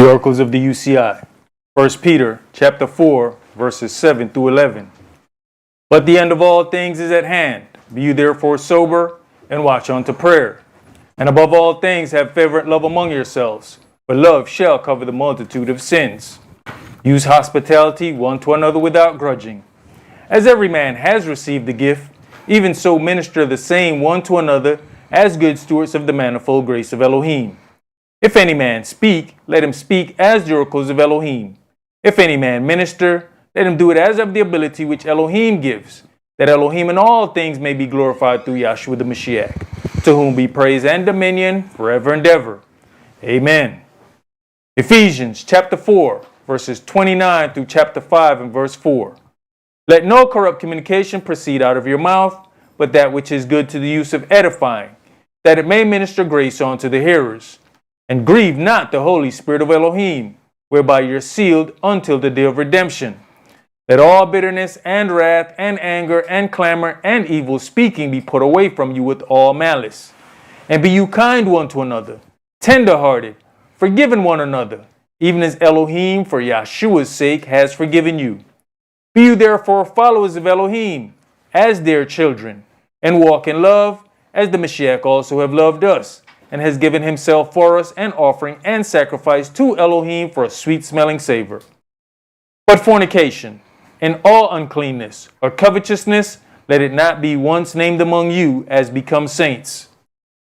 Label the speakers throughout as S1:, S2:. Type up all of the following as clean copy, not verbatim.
S1: The oracles of the UCI. 1 Peter chapter 4, verses 7 through 11. But the end of all things is at hand. Be you therefore sober, and watch unto prayer. And above all things have fervent love among yourselves, for love shall cover the multitude of sins. Use hospitality one to another without grudging. As every man has received the gift, even so minister the same one to another, as good stewards of the manifold grace of Elohim. If any man speak, let him speak as the oracles of Elohim. If any man minister, let him do it as of the ability which Elohim gives, that Elohim in all things may be glorified through Yahshua the Mashiach, to whom be praise and dominion forever and ever. Amen. Ephesians chapter 4, verses 29 through chapter 5 and verse 4. Let no corrupt communication proceed out of your mouth, but that which is good to the use of edifying, that it may minister grace unto the hearers. And grieve not the Holy Spirit of Elohim, whereby you're sealed until the day of redemption. Let all bitterness and wrath and anger and clamor and evil speaking be put away from you with all malice. And be you kind one to another, tender-hearted, forgiving one another, even as Elohim for Yahshua's sake has forgiven you. Be you therefore followers of Elohim, as their children, and walk in love, as the Mashiach also have loved us, and has given himself for us an offering and sacrifice to Elohim for a sweet-smelling savor. But fornication, and all uncleanness, or covetousness, let it not be once named among you as becomes saints.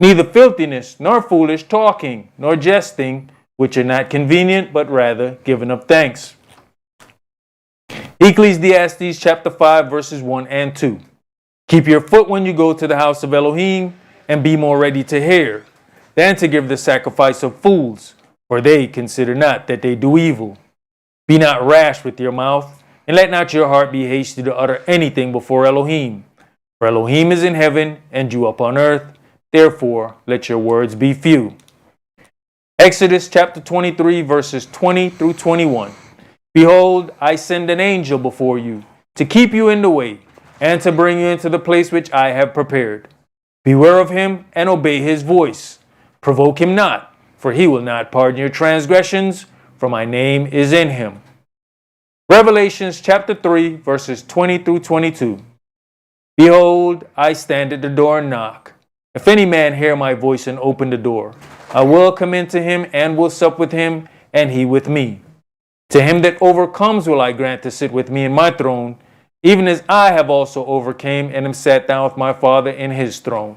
S1: Neither filthiness, nor foolish talking, nor jesting, which are not convenient, but rather giving of thanks. Ecclesiastes chapter 5, verses 1 and 2. Keep your foot when you go to the house of Elohim, and be more ready to hear than to give the sacrifice of fools, for they consider not that they do evil. Be not rash with your mouth, and let not your heart be hasty to utter anything before Elohim. For Elohim is in heaven, and you upon earth, therefore let your words be few. Exodus chapter 23, verses 20 through 21. Behold, I send an angel before you, to keep you in the way, and to bring you into the place which I have prepared. Beware of him, and obey his voice. Provoke him not, for he will not pardon your transgressions, for my name is in him. Revelations chapter 3, verses 20 through 22. Behold, I stand at the door and knock. If any man hear my voice and open the door, I will come into him and will sup with him, and he with me. To him that overcomes will I grant to sit with me in my throne, even as I have also overcame and am sat down with my Father in his throne.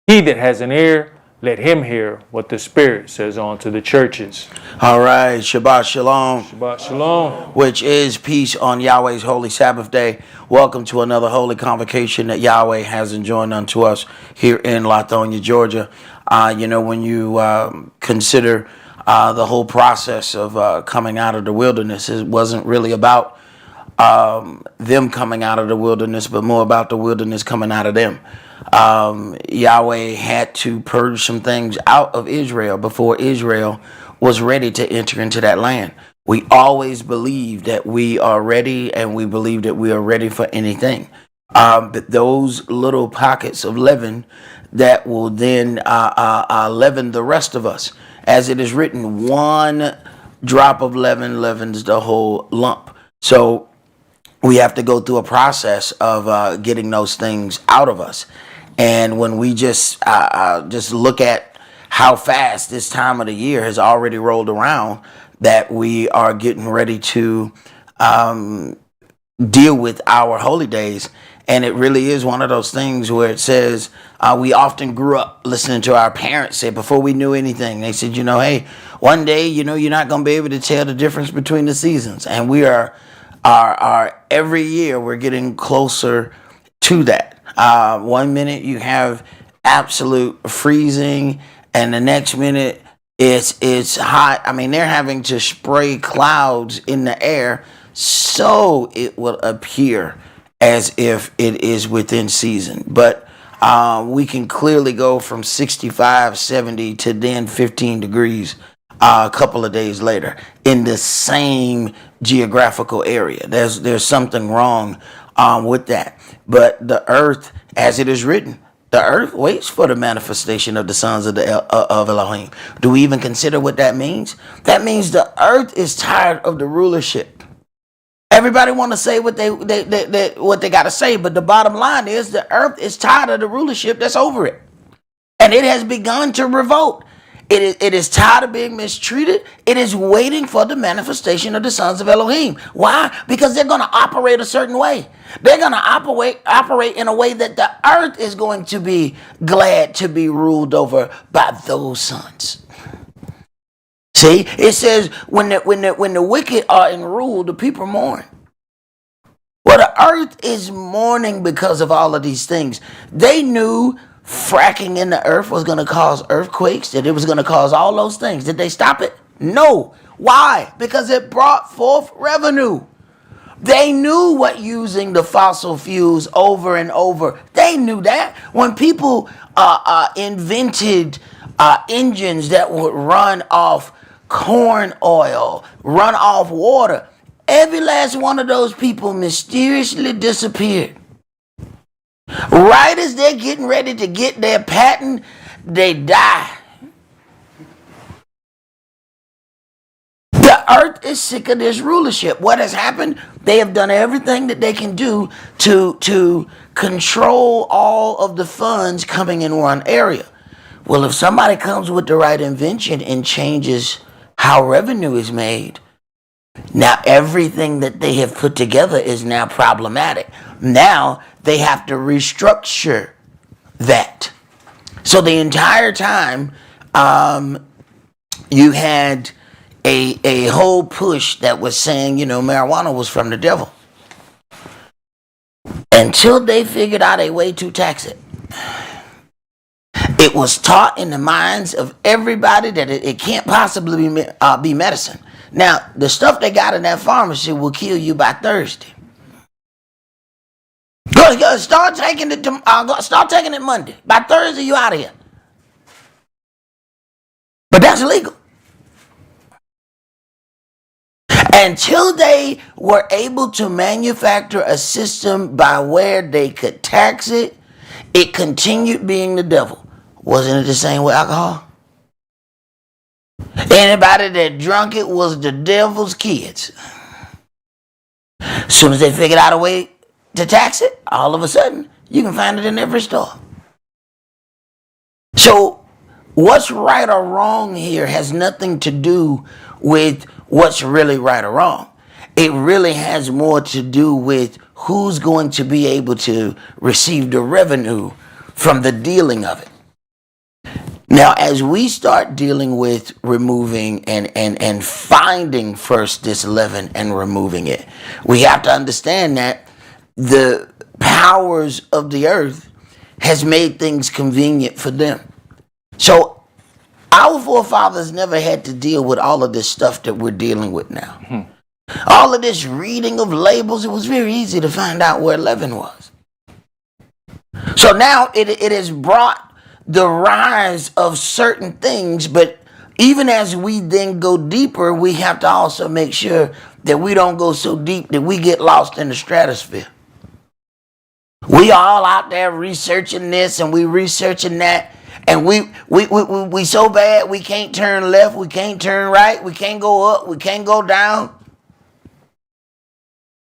S1: He that has an ear, let him hear what the Spirit says unto the churches.
S2: All right, Shabbat Shalom.
S1: Shabbat Shalom.
S2: Which is peace on Yahweh's holy Sabbath day. Welcome to another holy convocation that Yahweh has enjoined unto us here in Lithonia, Georgia. When you consider the whole process of coming out of the wilderness, it wasn't really about them coming out of the wilderness, but more about the wilderness coming out of them. Yahweh had to purge some things out of Israel before Israel was ready to enter into that land. We always believe that we are ready, and we believe that we are ready for anything. But those little pockets of leaven that will then leaven the rest of us. As it is written, one drop of leaven leavens the whole lump. So we have to go through a process of getting those things out of us. And when we just look at how fast this time of the year has already rolled around, that we are getting ready to deal with our holy days. And it really is one of those things where it says we often grew up listening to our parents say before we knew anything. They said, hey, one day, you're not going to be able to tell the difference between the seasons. And we are every year we're getting closer to that. 1 minute you have absolute freezing, and the next minute it's hot. I mean, they're having to spray clouds in the air so it will appear as if it is within season. But we can clearly go from 65, 70 to then 15 degrees a couple of days later in the same geographical area. There's something wrong with that. But the earth, as it is written, The earth waits for the manifestation of the sons of of Elohim. Do we even consider what that means? That means the earth is tired of the rulership. Everybody want to say what they got to say, but the bottom line is the earth is tired of the rulership that's over it, and it has begun to revolt. It is tired of being mistreated. It is waiting for the manifestation of the sons of Elohim. Why? Because they're going to operate a certain way. They're going to operate in a way that the earth is going to be glad to be ruled over by those sons. See, it says when the wicked are in rule, the people mourn. Well, the earth is mourning because of all of these things. They knew fracking in the earth was going to cause earthquakes, that it was going to cause all those things. Did they stop it? No. Why? Because it brought forth revenue. They knew what using the fossil fuels over and over. They knew that. When people invented engines that would run off corn oil, run off water, every last one of those people mysteriously disappeared. Right as they're getting ready to get their patent, they die. The earth is sick of this rulership. What has happened? They have done everything that they can do to control all of the funds coming in one area. Well, if somebody comes with the right invention and changes how revenue is made, now everything that they have put together is now problematic. Now they have to restructure that. So the entire time you had a whole push that was saying, marijuana was from the devil. Until they figured out a way to tax it. It was taught in the minds of everybody that it can't possibly be medicine. Now, the stuff they got in that pharmacy will kill you by Thursday. Start taking it Monday. By Thursday, you out of here. But that's illegal. Until they were able to manufacture a system by where they could tax it, it continued being the devil. Wasn't it the same with alcohol? Anybody that drunk it was the devil's kids. As soon as they figured out a way to tax it, all of a sudden, you can find it in every store. So, what's right or wrong here has nothing to do with what's really right or wrong. It really has more to do with who's going to be able to receive the revenue from the dealing of it. Now, as we start dealing with removing and finding first this leaven and removing it, we have to understand that the powers of the earth has made things convenient for them. So our forefathers never had to deal with all of this stuff that we're dealing with now. All of this reading of labels, it was very easy to find out where leaven was. So now it has brought the rise of certain things, but even as we then go deeper, we have to also make sure that we don't go so deep that we get lost in the stratosphere. We all out there researching this and we researching that, and we so bad we can't turn left, we can't turn right, we can't go up, we can't go down,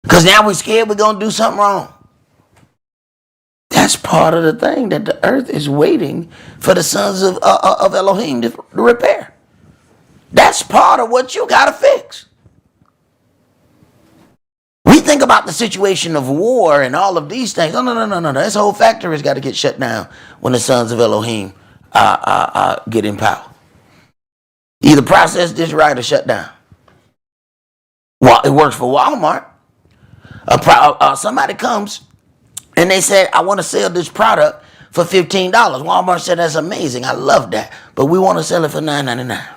S2: because now we're scared we're gonna do something wrong. That's part of the thing that the earth is waiting for the sons of Elohim to repair. That's part of what you gotta fix. We think about the situation of war and all of these things. No. This whole factory's got to get shut down when the sons of Elohim get in power. Either process this right or shut down. Well, it works for Walmart. Somebody comes and they said, I want to sell this product for $15. Walmart said, that's amazing. I love that. But we want to sell it for $9.99.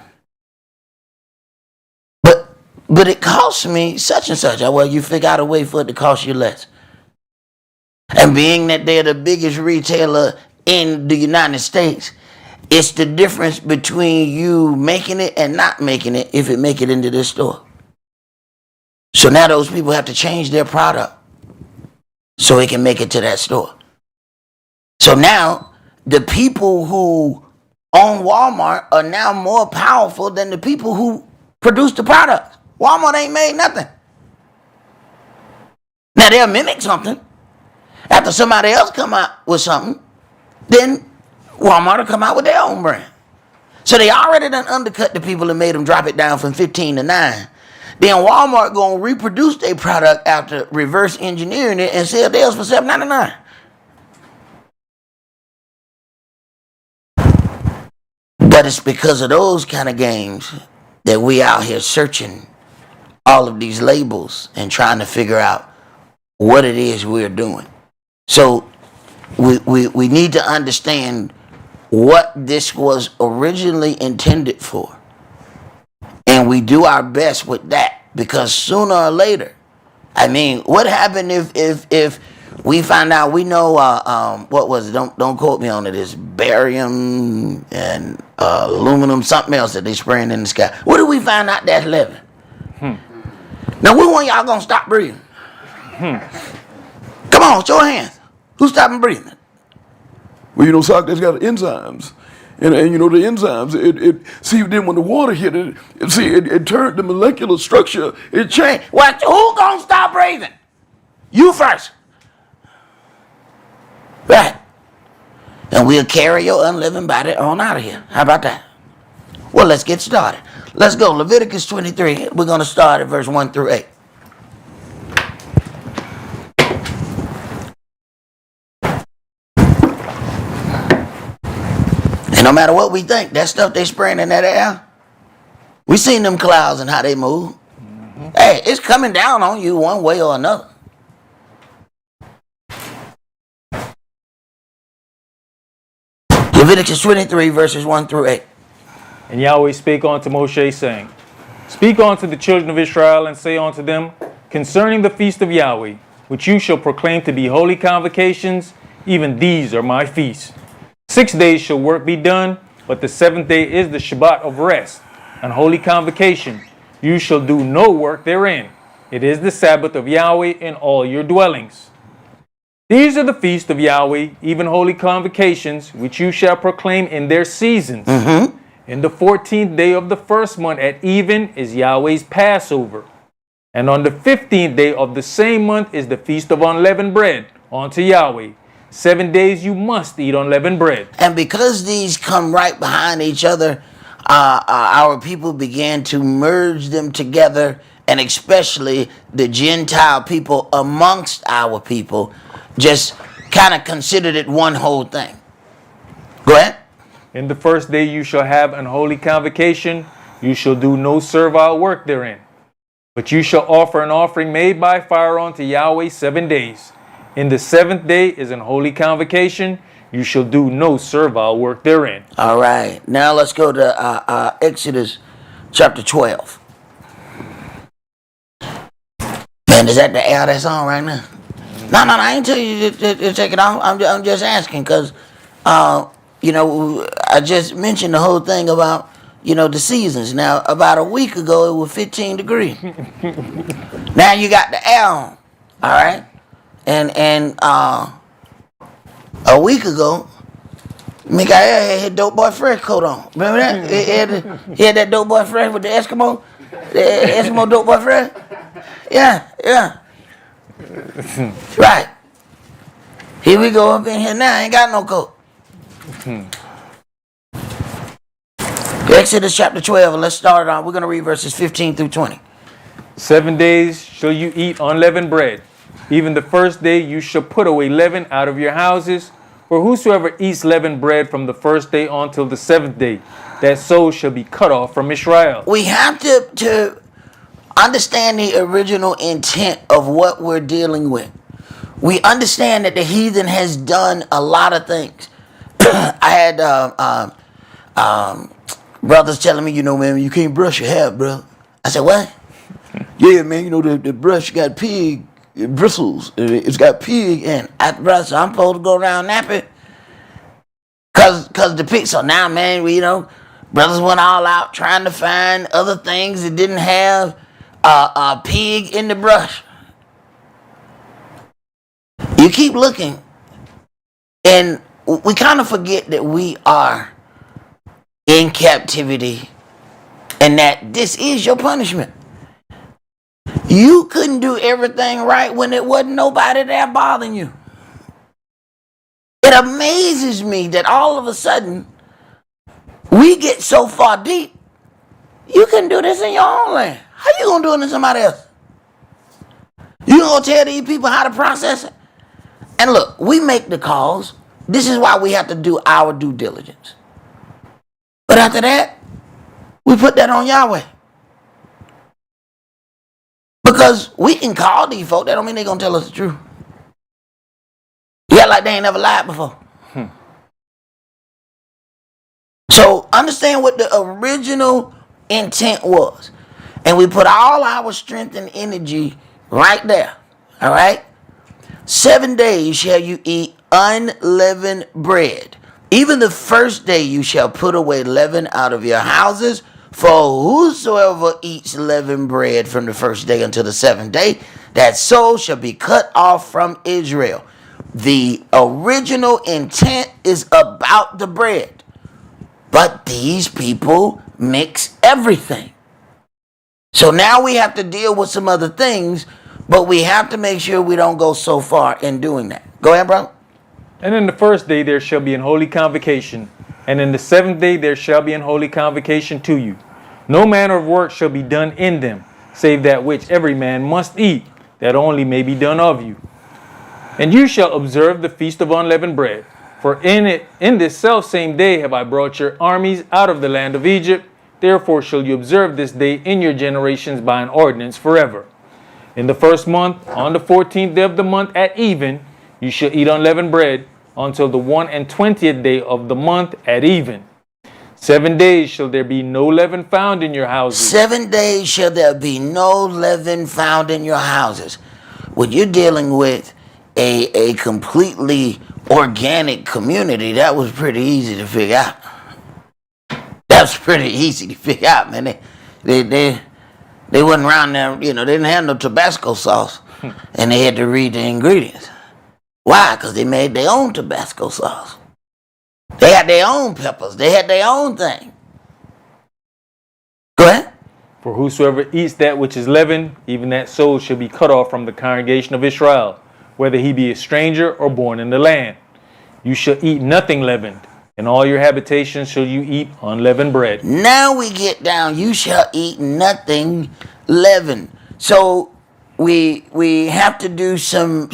S2: But it costs me such and such. Well, you figure out a way for it to cost you less. And being that they're the biggest retailer in the United States, it's the difference between you making it and not making it if it make it into this store. So now those people have to change their product so it can make it to that store. So now the people who own Walmart are now more powerful than the people who produce the product. Walmart ain't made nothing. Now they'll mimic something. After somebody else come out with something, then Walmart will come out with their own brand. So they already done undercut the people and made them drop it down from 15 to 9. Then Walmart gonna reproduce their product after reverse engineering it and sell theirs for $7.99. But it's because of those kind of games that we out here searching all of these labels and trying to figure out what it is we're doing. So we need to understand what this was originally intended for. And we do our best with that, because sooner or later, I mean, what happened if we find out, we know, what was it? Don't quote me on it. It's barium and aluminum, something else that they spraying in the sky. What if we find out that's leaven? Now, which one y'all gonna stop breathing? Come on, show your hands. Who's stopping breathing?
S3: Well, you know, Sock, that's got enzymes. And you know, the enzymes, see, then when the water hit it, it turned the molecular structure, it changed.
S2: What? Who gonna stop breathing? You first. Right. And we'll carry your unliving body on out of here. How about that? Well, let's get started. Let's go. Leviticus 23. We're going to start at verse 1 through 8. And no matter what we think, that stuff they spraying in that air, we seen them clouds and how they move. Hey, it's coming down on you one way or another. Leviticus 23, verses 1 through 8.
S1: And Yahweh spake unto Moshe, saying, Speak unto the children of Israel, and say unto them, Concerning the feast of Yahweh, which you shall proclaim to be holy convocations, even these are my feasts. 6 days shall work be done, but the seventh day is the Shabbat of rest, an holy convocation. You shall do no work therein. It is the Sabbath of Yahweh in all your dwellings. These are the feasts of Yahweh, even holy convocations, which you shall proclaim in their seasons. In the 14th day of the first month at even is Yahweh's Passover. And on the 15th day of the same month is the feast of unleavened bread unto Yahweh. 7 days you must eat unleavened bread.
S2: And because these come right behind each other, our people began to merge them together, and especially the Gentile people amongst our people just kind of considered it one whole thing. Go ahead.
S1: In the first day you shall have an holy convocation. You shall do no servile work therein. But you shall offer an offering made by fire unto Yahweh 7 days. In the seventh day is an holy convocation. You shall do no servile work therein.
S2: All right. Now let's go to Exodus chapter 12. Man, is that the air that's on right now? No, I ain't tell you to take it off. I'm just asking because, you know, I just mentioned the whole thing about, you know, the seasons. Now, about a week ago, it was 15 degrees. Now you got the air on, all right? And a week ago, Mikael had Dope Boy Fresh coat on. Remember that? He had that Dope Boy Fresh with the Eskimo Dope Boy Fresh. Yeah. Right. Here we go up in here now. I ain't got no coat. Exodus chapter 12, and let's start on. We're going to read verses 15 through 20.
S1: 7 days shall you eat unleavened bread. Even the first day you shall put away leaven out of your houses. For whosoever eats leavened bread from the first day until the seventh day, that soul shall be cut off from Israel.
S2: We have to understand the original intent of what we're dealing with. We understand that the heathen has done a lot of things. I had brothers telling me, you know, man, you can't brush your hair, bro. I said, what? Yeah, man, you know, the brush got pig bristles. It's got pig in it. So I'm supposed to go around napping? Cause the pig. So now, man, we, you know, brothers went all out trying to find other things that didn't have a pig in the brush. You keep looking, and we kind of forget that we are in captivity and that this is your punishment. You couldn't do everything right when it wasn't nobody there bothering you. It amazes me that all of a sudden we get so far deep. You can do this in your own land. How you gonna do it in somebody else? You gonna tell these people how to process it? And look, we make the calls. This is why we have to do our due diligence. But after that, we put that on Yahweh. Because we can call these folks, that don't mean they're gonna tell us the truth. Yeah, like they ain't never lied before. So understand what the original intent was. And we put all our strength and energy right there. All right? 7 days shall you eat unleavened bread. Even the first day you shall put away leaven out of your houses. For whosoever eats leavened bread from the first day until the 7th day, that soul shall be cut off from Israel. The original intent is about the bread. But these people mix everything. So now we have to deal with some other things, but we have to make sure we don't go so far in doing that. Go ahead, bro.
S1: And in the first day there shall be an holy convocation, and in the 7th day there shall be an holy convocation to you. No manner of work shall be done in them, save that which every man must eat, that only may be done of you. And you shall observe the feast of unleavened bread, for in this selfsame day have I brought your armies out of the land of Egypt. Therefore shall you observe this day in your generations by an ordinance forever. In the first month, on the 14th day of the month at even, you shall eat unleavened bread until the 21st day of the month at even. 7 days shall there be no leaven found in your houses.
S2: 7 days shall there be no leaven found in your houses. When you're dealing with a completely organic community, that was pretty easy to figure out. That's pretty easy to figure out, man. They wasn't around there, they didn't have no Tabasco sauce, and they had to read the ingredients. Why? Because they made their own Tabasco sauce. They had their own peppers. They had their own thing. Go ahead.
S1: For whosoever eats that which is leavened, even that soul shall be cut off from the congregation of Israel, whether he be a stranger or born in the land. You shall eat nothing leavened. In all your habitations shall you eat unleavened bread.
S2: Now we get down, you shall eat nothing leavened. So we have to do some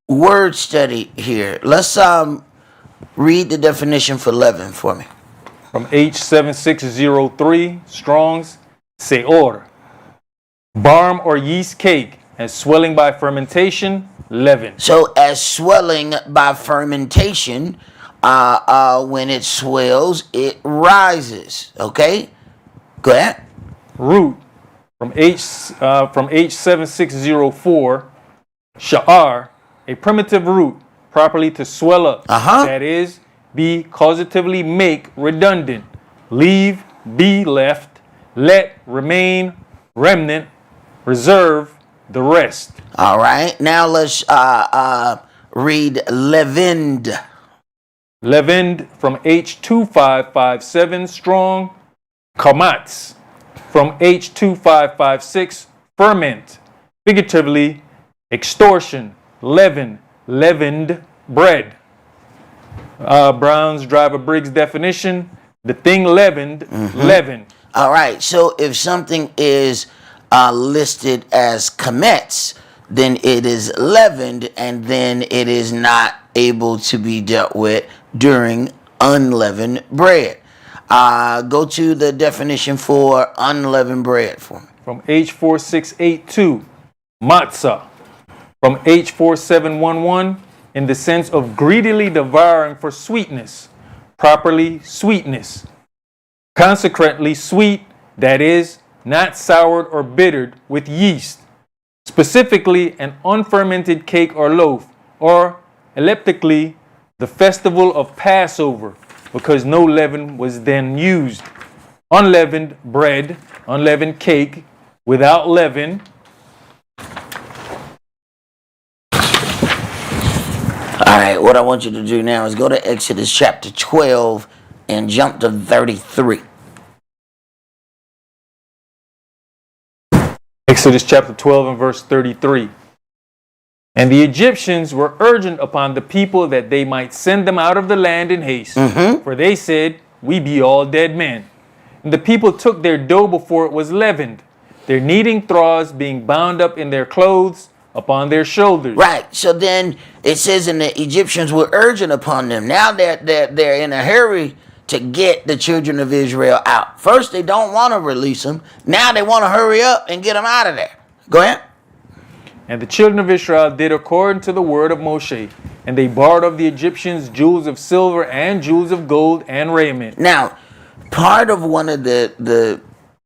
S2: word study here. Let's read the definition for leaven for me.
S1: From H7603, Strong's, Seor. Barm or yeast cake, as swelling by fermentation, leaven.
S2: So as swelling by fermentation, when it swells, it rises. Okay? Go ahead.
S1: Root, from H7604, Sha'ar, a primitive root, properly to swell up. That is, be causatively make redundant. Leave, be left. Let, remain, remnant, reserve, the rest.
S2: All right. Now let's read leavened.
S1: Leavened, from H2557, Strong. Kamatz, from H2556, ferment. Figuratively, extortion, leaven, leavened bread. Brown's Driver Briggs definition, the thing leavened, leaven.
S2: All right. So if something is listed as kametz, then it is leavened, and then it is not able to be dealt with during unleavened bread. Go to the definition for unleavened bread for me.
S1: From H4682, matzah. From H4711, in the sense of greedily devouring for sweetness, properly sweetness. Consequently sweet, that is, not soured or bittered with yeast. Specifically, an unfermented cake or loaf, or elliptically, the festival of Passover, because no leaven was then used. Unleavened bread, unleavened cake, without leaven.
S2: right, what I want you to do now is go to Exodus chapter 12 and jump to 33.
S1: Exodus chapter 12 and verse 33. And the Egyptians were urgent upon the people that they might send them out of the land in haste. For they said, we be all dead men. And the people took their dough before it was leavened, their kneading troughs being bound up in their clothes upon their shoulders.
S2: Right. So then it says, and the Egyptians were urgent upon them. Now they're in a hurry to get the children of Israel out. First, they don't want to release them. Now they want to hurry up and get them out of there. Go ahead.
S1: And the children of Israel did according to the word of Moshe. And they borrowed of the Egyptians jewels of silver and jewels of gold and raiment.
S2: Now, part of one of the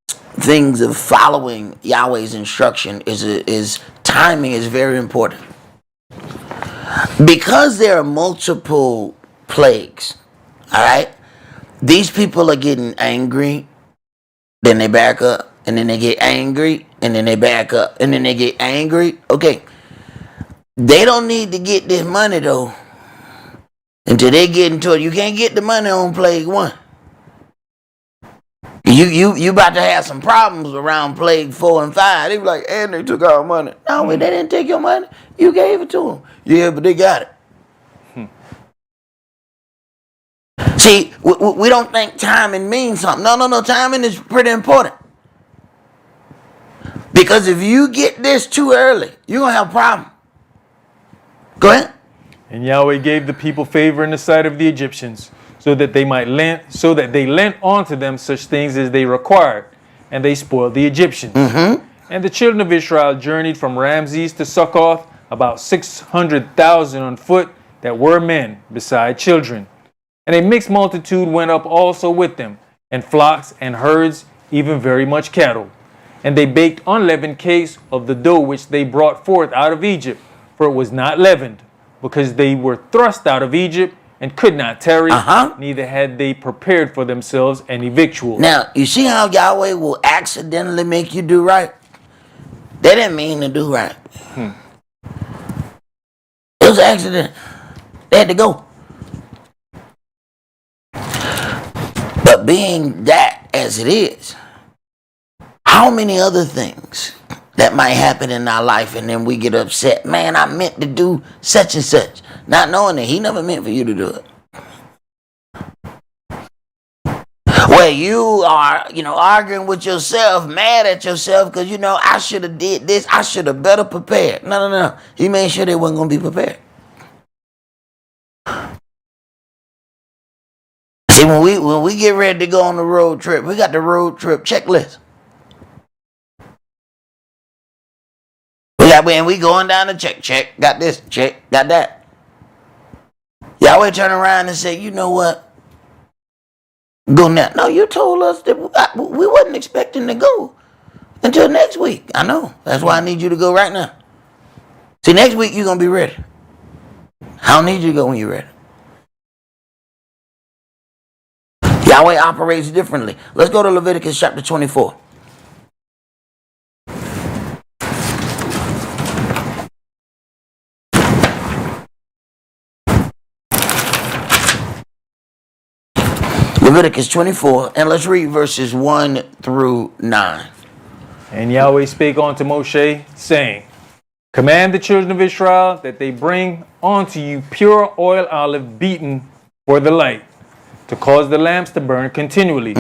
S2: things of following Yahweh's instruction is timing is very important. Because there are multiple plagues, all right? These people are getting angry, then they back up, and then they get angry, and then they back up, and then they get angry. Okay, they don't need to get this money though until they get into it. You can't get the money on plague 1. You about to have some problems around plague 4 and 5. They be like, and they took our money. No, they didn't take your money. You gave it to them. Yeah, but they got it. See, we don't think timing means something. No. Timing is pretty important. Because if you get this too early, you're going to have a problem. Go ahead.
S1: And Yahweh gave the people favor in the sight of the Egyptians, so that they lent unto them such things as they required, and they spoiled the Egyptians. And the children of Israel journeyed from Ramses to Succoth, about 600,000 on foot that were men, beside children. And a mixed multitude went up also with them, and flocks and herds, even very much cattle. And they baked unleavened cakes of the dough which they brought forth out of Egypt, for it was not leavened, because they were thrust out of Egypt and could not tarry, neither had they prepared for themselves any victual.
S2: Now, you see how Yahweh will accidentally make you do right? They didn't mean to do right. It was an accident. They had to go. But being that as it is, how many other things that might happen in our life and then we get upset? Man, I meant to do such and such. Not knowing that he never meant for you to do it. Where you are, arguing with yourself, mad at yourself because, I should have did this. I should have better prepared. No. He made sure they wasn't going to be prepared. See, when we get ready to go on the road trip, we got the road trip checklist. We going down the check, got this, check, got that. Yahweh turn around and say, you know what? Go now. No, you told us that we wasn't expecting to go until next week. I know. That's why I need you to go right now. See, next week you're going to be ready. I don't need you to go when you're ready. Yahweh operates differently. Let's go to Leviticus chapter 24. Leviticus 24, and let's read verses 1 through 9.
S1: And Yahweh spake unto Moshe, saying, Command the children of Israel that they bring unto you pure oil olive beaten for the light, to cause the lamps to burn continually,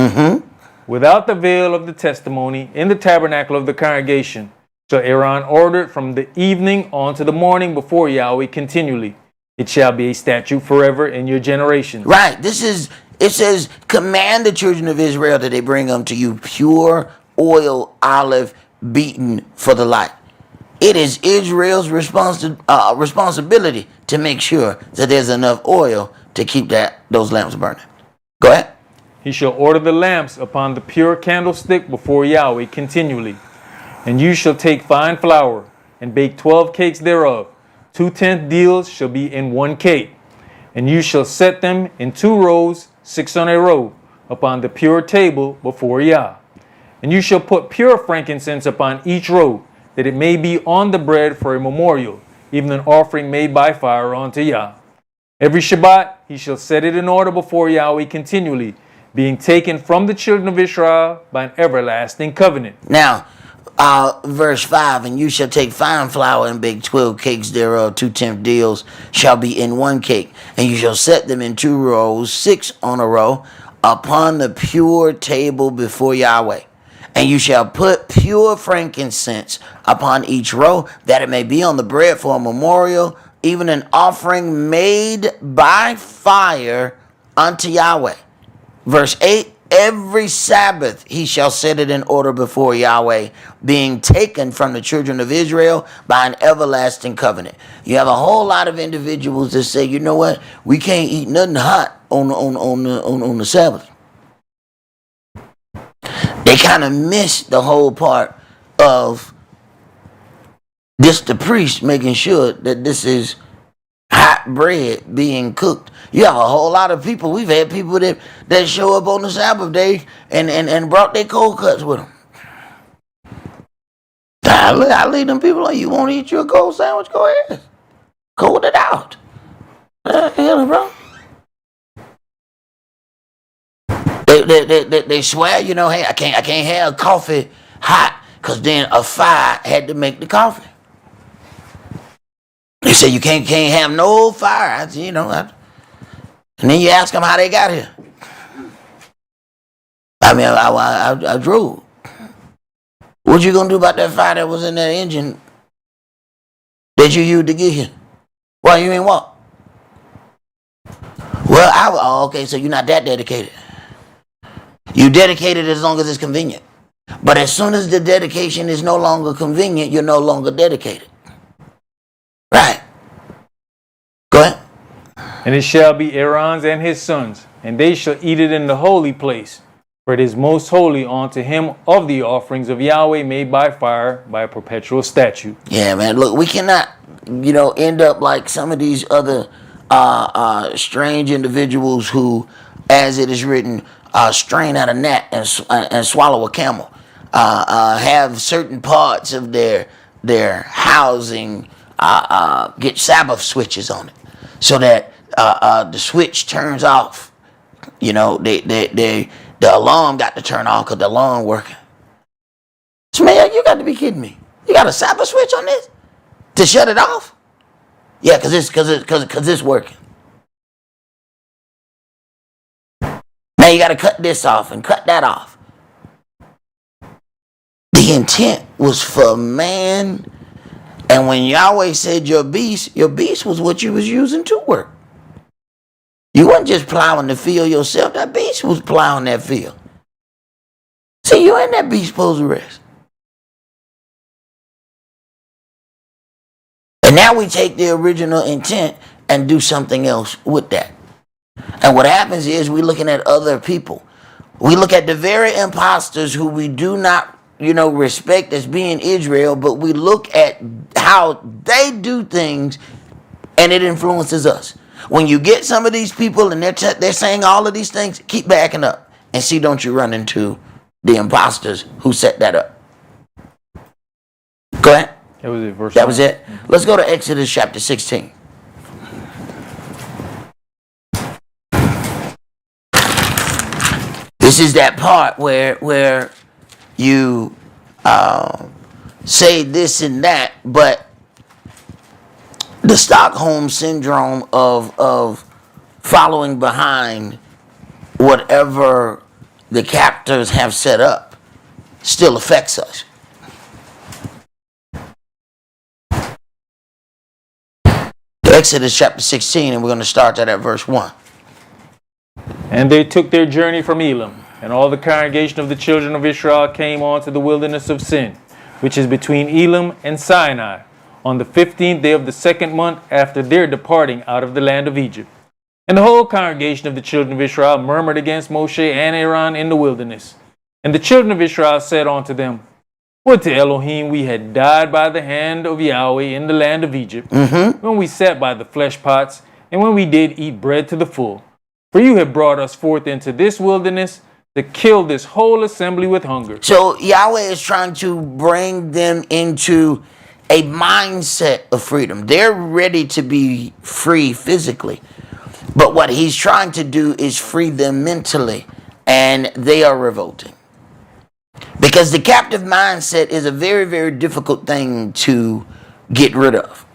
S1: without the veil of the testimony, in the tabernacle of the congregation. So Aaron ordered from the evening unto the morning before Yahweh continually. It shall be a statute forever in your generations.
S2: Right. It says, command the children of Israel that they bring unto you pure oil olive beaten for the light. It is Israel's responsibility to make sure that there's enough oil to keep those lamps burning. Go ahead.
S1: He shall order the lamps upon the pure candlestick before Yahweh continually. And you shall take fine flour and bake 12 cakes thereof. 2/10 deals shall be in 1 cake. And you shall set them in 2 rows, 6 on a row, upon the pure table before Yah. And you shall put pure frankincense upon each row, that it may be on the bread for a memorial, even an offering made by fire unto Yah. Every Shabbat he shall set it in order before Yahweh continually, being taken from the children of Israel by an everlasting covenant.
S2: Now, verse 5, and you shall take fine flour and bake 12 cakes thereof, 2/10 deals shall be in one cake, and you shall set them in 2 rows, 6 on a row, upon the pure table before Yahweh. And you shall put pure frankincense upon each row, that it may be on the bread for a memorial, even an offering made by fire unto Yahweh. Verse 8, every Sabbath he shall set it in order before Yahweh, being taken from the children of Israel by an everlasting covenant. You have a whole lot of individuals that say, you know what, we can't eat nothing hot on the Sabbath. They kind of miss the whole part of this, the priest making sure that this is hot bread being cooked. You have a whole lot of people. We've had people that show up on the Sabbath day and brought their cold cuts with them. I leave them people on. You want to eat your cold sandwich? Go ahead. Cold it out. Bro. They swear, you know, hey, I can't have coffee hot because then a fire had to make the coffee. They say you can't have no fire. And then you ask them how they got here. I mean, I drove. What you gonna do about that fire that was in that engine that you used to get here? Well, you ain't what? Well, okay, so you're not that dedicated. You dedicated as long as it's convenient. But as soon as the dedication is no longer convenient, you're no longer dedicated. Right. Go ahead.
S1: And it shall be Aaron's and his sons, and they shall eat it in the holy place, for it is most holy unto him of the offerings of Yahweh made by fire by a perpetual statute.
S2: Yeah, man. Look, we cannot, end up like some of these other strange individuals who, as it is written, strain out a gnat and swallow a camel. Have certain parts of their housing get Sabbath switches on it, so that the switch turns off. The alarm got to turn off because the alarm working. So man, you got to be kidding me. You got a Sabbath switch on this to shut it off? Yeah, because it's working. Now you got to cut this off and cut that off. The intent was for man. And when Yahweh said your beast was what you was using to work. You weren't just plowing the field yourself. That beast was plowing that field. See, you ain't that beast supposed to rest. And now we take the original intent and do something else with that. And what happens is we're looking at other people. We look at the very imposters who we do not, respect as being Israel, but we look at how they do things and it influences us. When you get some of these people and they're saying all of these things, keep backing up and see, don't you run into the imposters who set that up. Go ahead.
S1: That was it, verse
S2: That
S1: 1.
S2: was it. Let's go to Exodus chapter 16. This is that part where you say this and that, but the Stockholm syndrome of following behind whatever the captors have set up still affects us. Exodus chapter 16, and we're going to start that at verse 1.
S1: And they took their journey from Elim, and all the congregation of the children of Israel came on to the wilderness of Sin, which is between Elim and Sinai, on the 15th day of the 2nd month after their departing out of the land of Egypt. And the whole congregation of the children of Israel murmured against Moshe and Aaron in the wilderness. And the children of Israel said unto them, Would to Elohim we had died by the hand of Yahweh in the land of Egypt, when we sat by the flesh pots, and when we did eat bread to the full. For you have brought us forth into this wilderness to kill this whole assembly with hunger.
S2: So Yahweh is trying to bring them into a mindset of freedom. They're ready to be free physically, But what he's trying to do is free them mentally, and they are revolting. Because the captive mindset is a very, very difficult thing to get rid of.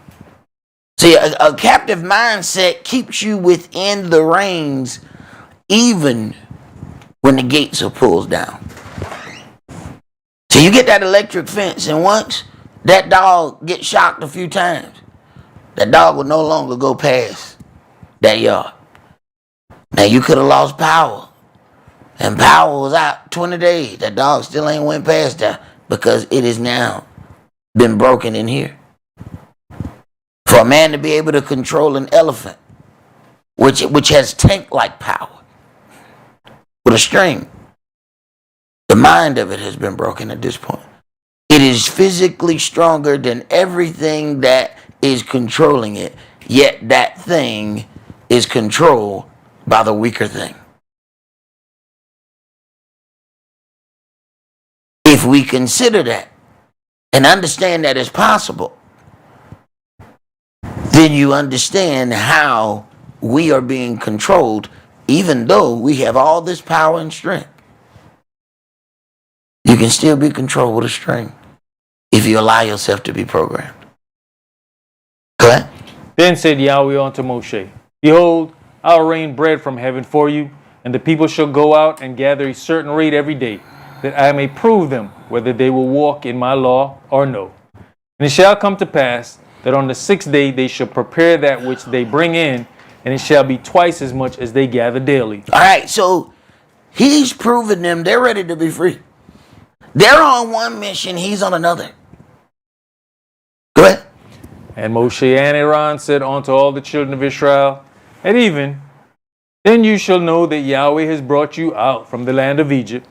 S2: See, a captive mindset keeps you within the reins even when the gates are pulled down. So you get that electric fence, and once that dog gets shocked a few times, that dog will no longer go past that yard. Now you could have lost power, and power was out 20 days. That dog still ain't went past that because it has now been broken in here. For a man to be able to control an elephant, which has tank-like power, with a string, the mind of it has been broken at this point. It is physically stronger than everything that is controlling it, yet that thing is controlled by the weaker thing. If we consider that and understand that it's possible, then you understand how we are being controlled, even though we have all this power and strength. You can still be controlled with a string if you allow yourself to be programmed. Correct?
S1: Then said Yahweh unto Moshe, Behold, I'll rain bread from heaven for you, and the people shall go out and gather a certain rate every day, that I may prove them whether they will walk in my law or no. And it shall come to pass that on the 6th day they shall prepare that which they bring in, and it shall be twice as much as they gather daily.
S2: All right, so he's proving them they're ready to be free. They're on one mission, he's on another. Go ahead.
S1: And Moshe and Aaron said unto all the children of Israel, At even, then you shall know that Yahweh has brought you out from the land of Egypt.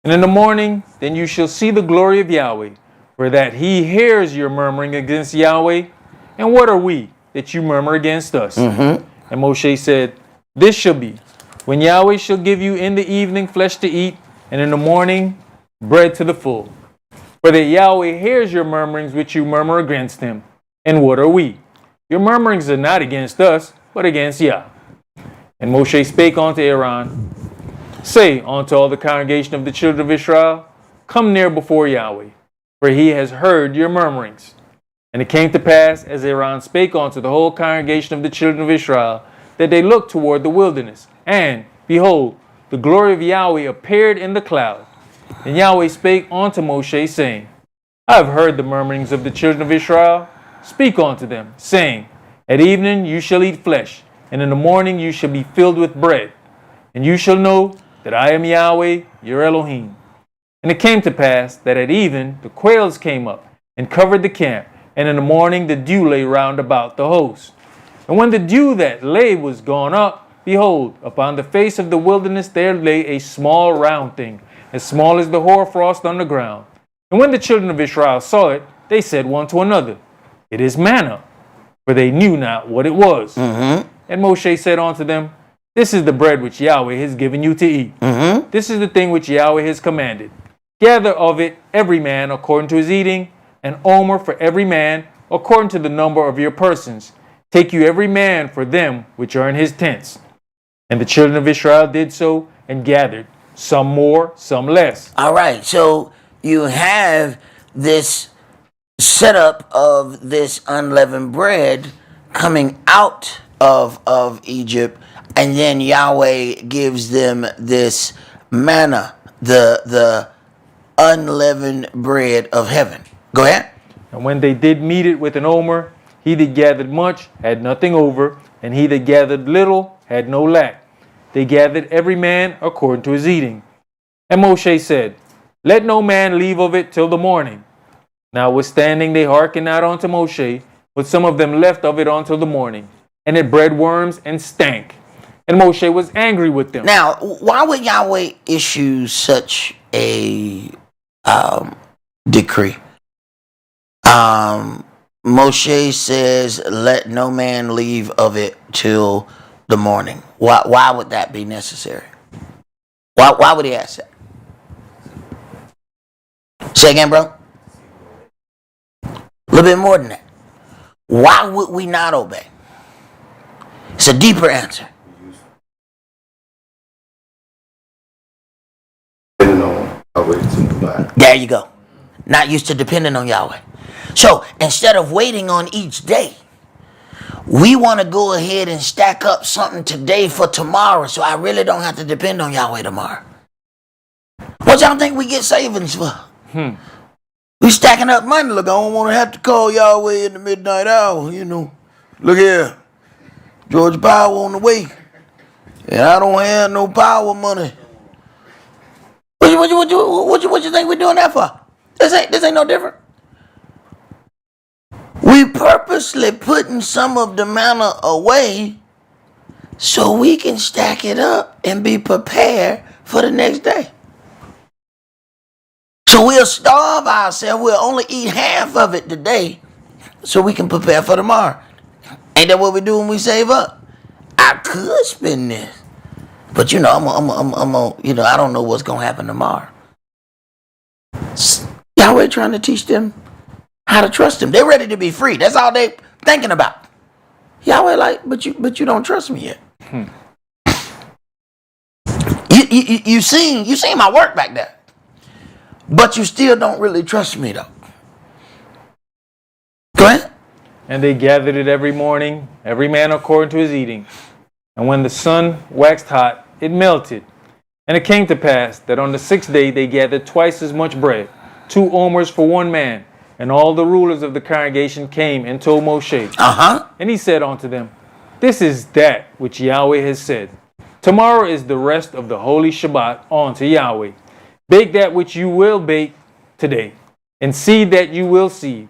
S1: And in the morning, then you shall see the glory of Yahweh, for that he hears your murmuring against Yahweh. And what are we, that you murmur against us? And Moshe said, This shall be, when Yahweh shall give you in the evening flesh to eat, and in the morning bread to the full. For that Yahweh hears your murmurings which you murmur against him. And what are we? Your murmurings are not against us, but against Yah. And Moshe spake unto Aaron, Say unto all the congregation of the children of Israel, Come near before Yahweh, for he has heard your murmurings. And it came to pass, as Aaron spake unto the whole congregation of the children of Israel, that they looked toward the wilderness. And, behold, the glory of Yahweh appeared in the cloud. And Yahweh spake unto Moshe, saying, I have heard the murmurings of the children of Israel. Speak unto them, saying, At evening you shall eat flesh, and in the morning you shall be filled with bread. And you shall know that I am Yahweh, your Elohim. And it came to pass that at even the quails came up and covered the camp, and in the morning the dew lay round about the host. And when the dew that lay was gone up, behold, upon the face of the wilderness there lay a small round thing, as small as the hoarfrost on the ground. And when the children of Israel saw it, they said one to another, It is manna, for they knew not what it was. And Moshe said unto them, This is the bread which Yahweh has given you to eat. This is the thing which Yahweh has commanded. Gather of it every man according to his eating, an omer for every man according to the number of your persons. Take you every man for them which are in his tents. And the children of Israel did so and gathered, some more, some less.
S2: All right, so you have this setup of this unleavened bread coming out of Egypt, and then Yahweh gives them this manna, the unleavened bread of heaven. Go ahead.
S1: And when they did meet it with an omer, he that gathered much had nothing over, and he that gathered little had no lack. They gathered every man according to his eating. And Moshe said, Let no man leave of it till the morning. Notwithstanding they hearkened not unto Moshe, but some of them left of it until the morning. And it bred worms and stank. And Moshe was angry with them.
S2: Now, why would Yahweh issue such a decree? Moshe says, Let no man leave of it till the morning. Why would that be necessary? Why would he ask that? Say again, bro. A little bit more than that. Why would we not obey? It's a deeper answer. There you go. Not used to depending on Yahweh. So instead of waiting on each day, we want to go ahead and stack up something today for tomorrow, so I really don't have to depend on Yahweh tomorrow. What y'all think we get savings for? We stacking up money. Look, I don't want to have to call Yahweh in the midnight hour, you know. Look here, George Power on the way, and I don't have no power money. What you think we're doing that for? This ain't no different. We purposely putting some of the manna away so we can stack it up and be prepared for the next day. So we'll starve ourselves. We'll only eat half of it today so we can prepare for tomorrow. Ain't that what we do when we save up? I could spend this, but you know, I don't know what's gonna happen tomorrow. Yahweh trying to teach them how to trust Him. They're ready to be free. That's all they thinking about. Yahweh like, but you don't trust me yet. You seen my work back there, but you still don't really trust me though. Go ahead.
S1: And they gathered it every morning, every man according to his eating. And when the sun waxed hot, it melted. And it came to pass that on the 6th day they gathered twice as much bread, 2 omers for one man. And all the rulers of the congregation came and told Moshe. And he said unto them, This is that which Yahweh has said. Tomorrow is the rest of the holy Shabbat unto Yahweh. Bake that which you will bake today, and seed that you will seed,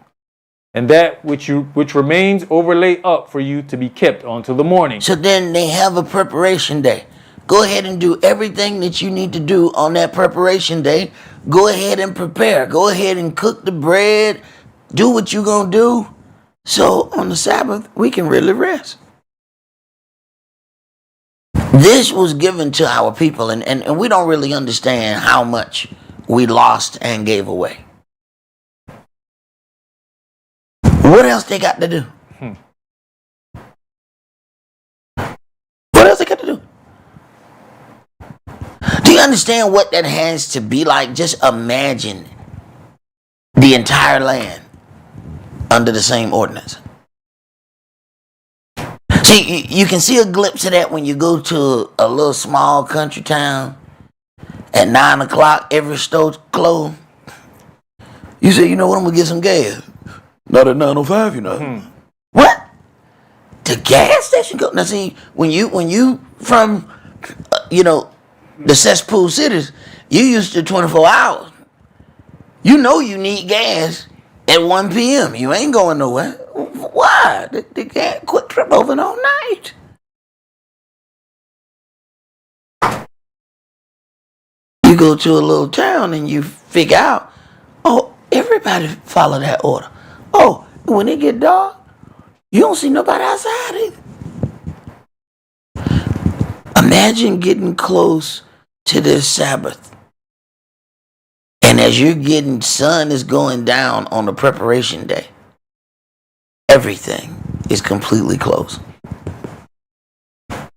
S1: and that which remains overlay up for you to be kept until the morning.
S2: So then they have a preparation day. Go ahead and do everything that you need to do on that preparation day. Go ahead and prepare. Go ahead and cook the bread. Do what you're going to do. So on the Sabbath, we can really rest. This was given to our people, and we don't really understand how much we lost and gave away. What else they got to do? What else they got to do? Do you understand what that has to be like? Just imagine the entire land under the same ordinance. See, you can see a glimpse of that when you go to a little small country town at 9 o'clock, every store closed. You say, you know what, I'm going to get some gas.
S3: Not at 9:05, you know.
S2: What? The gas station go? Now see, when you from, the cesspool cities, you used to 24 hours. You know you need gas at 1 p.m. You ain't going nowhere. Why? The gas quick trip over all night. You go to a little town and you figure out, everybody follow that order. When it get dark, you don't see nobody outside either. Imagine getting close to this Sabbath. And as you're getting, sun is going down on the preparation day. Everything is completely closed. Go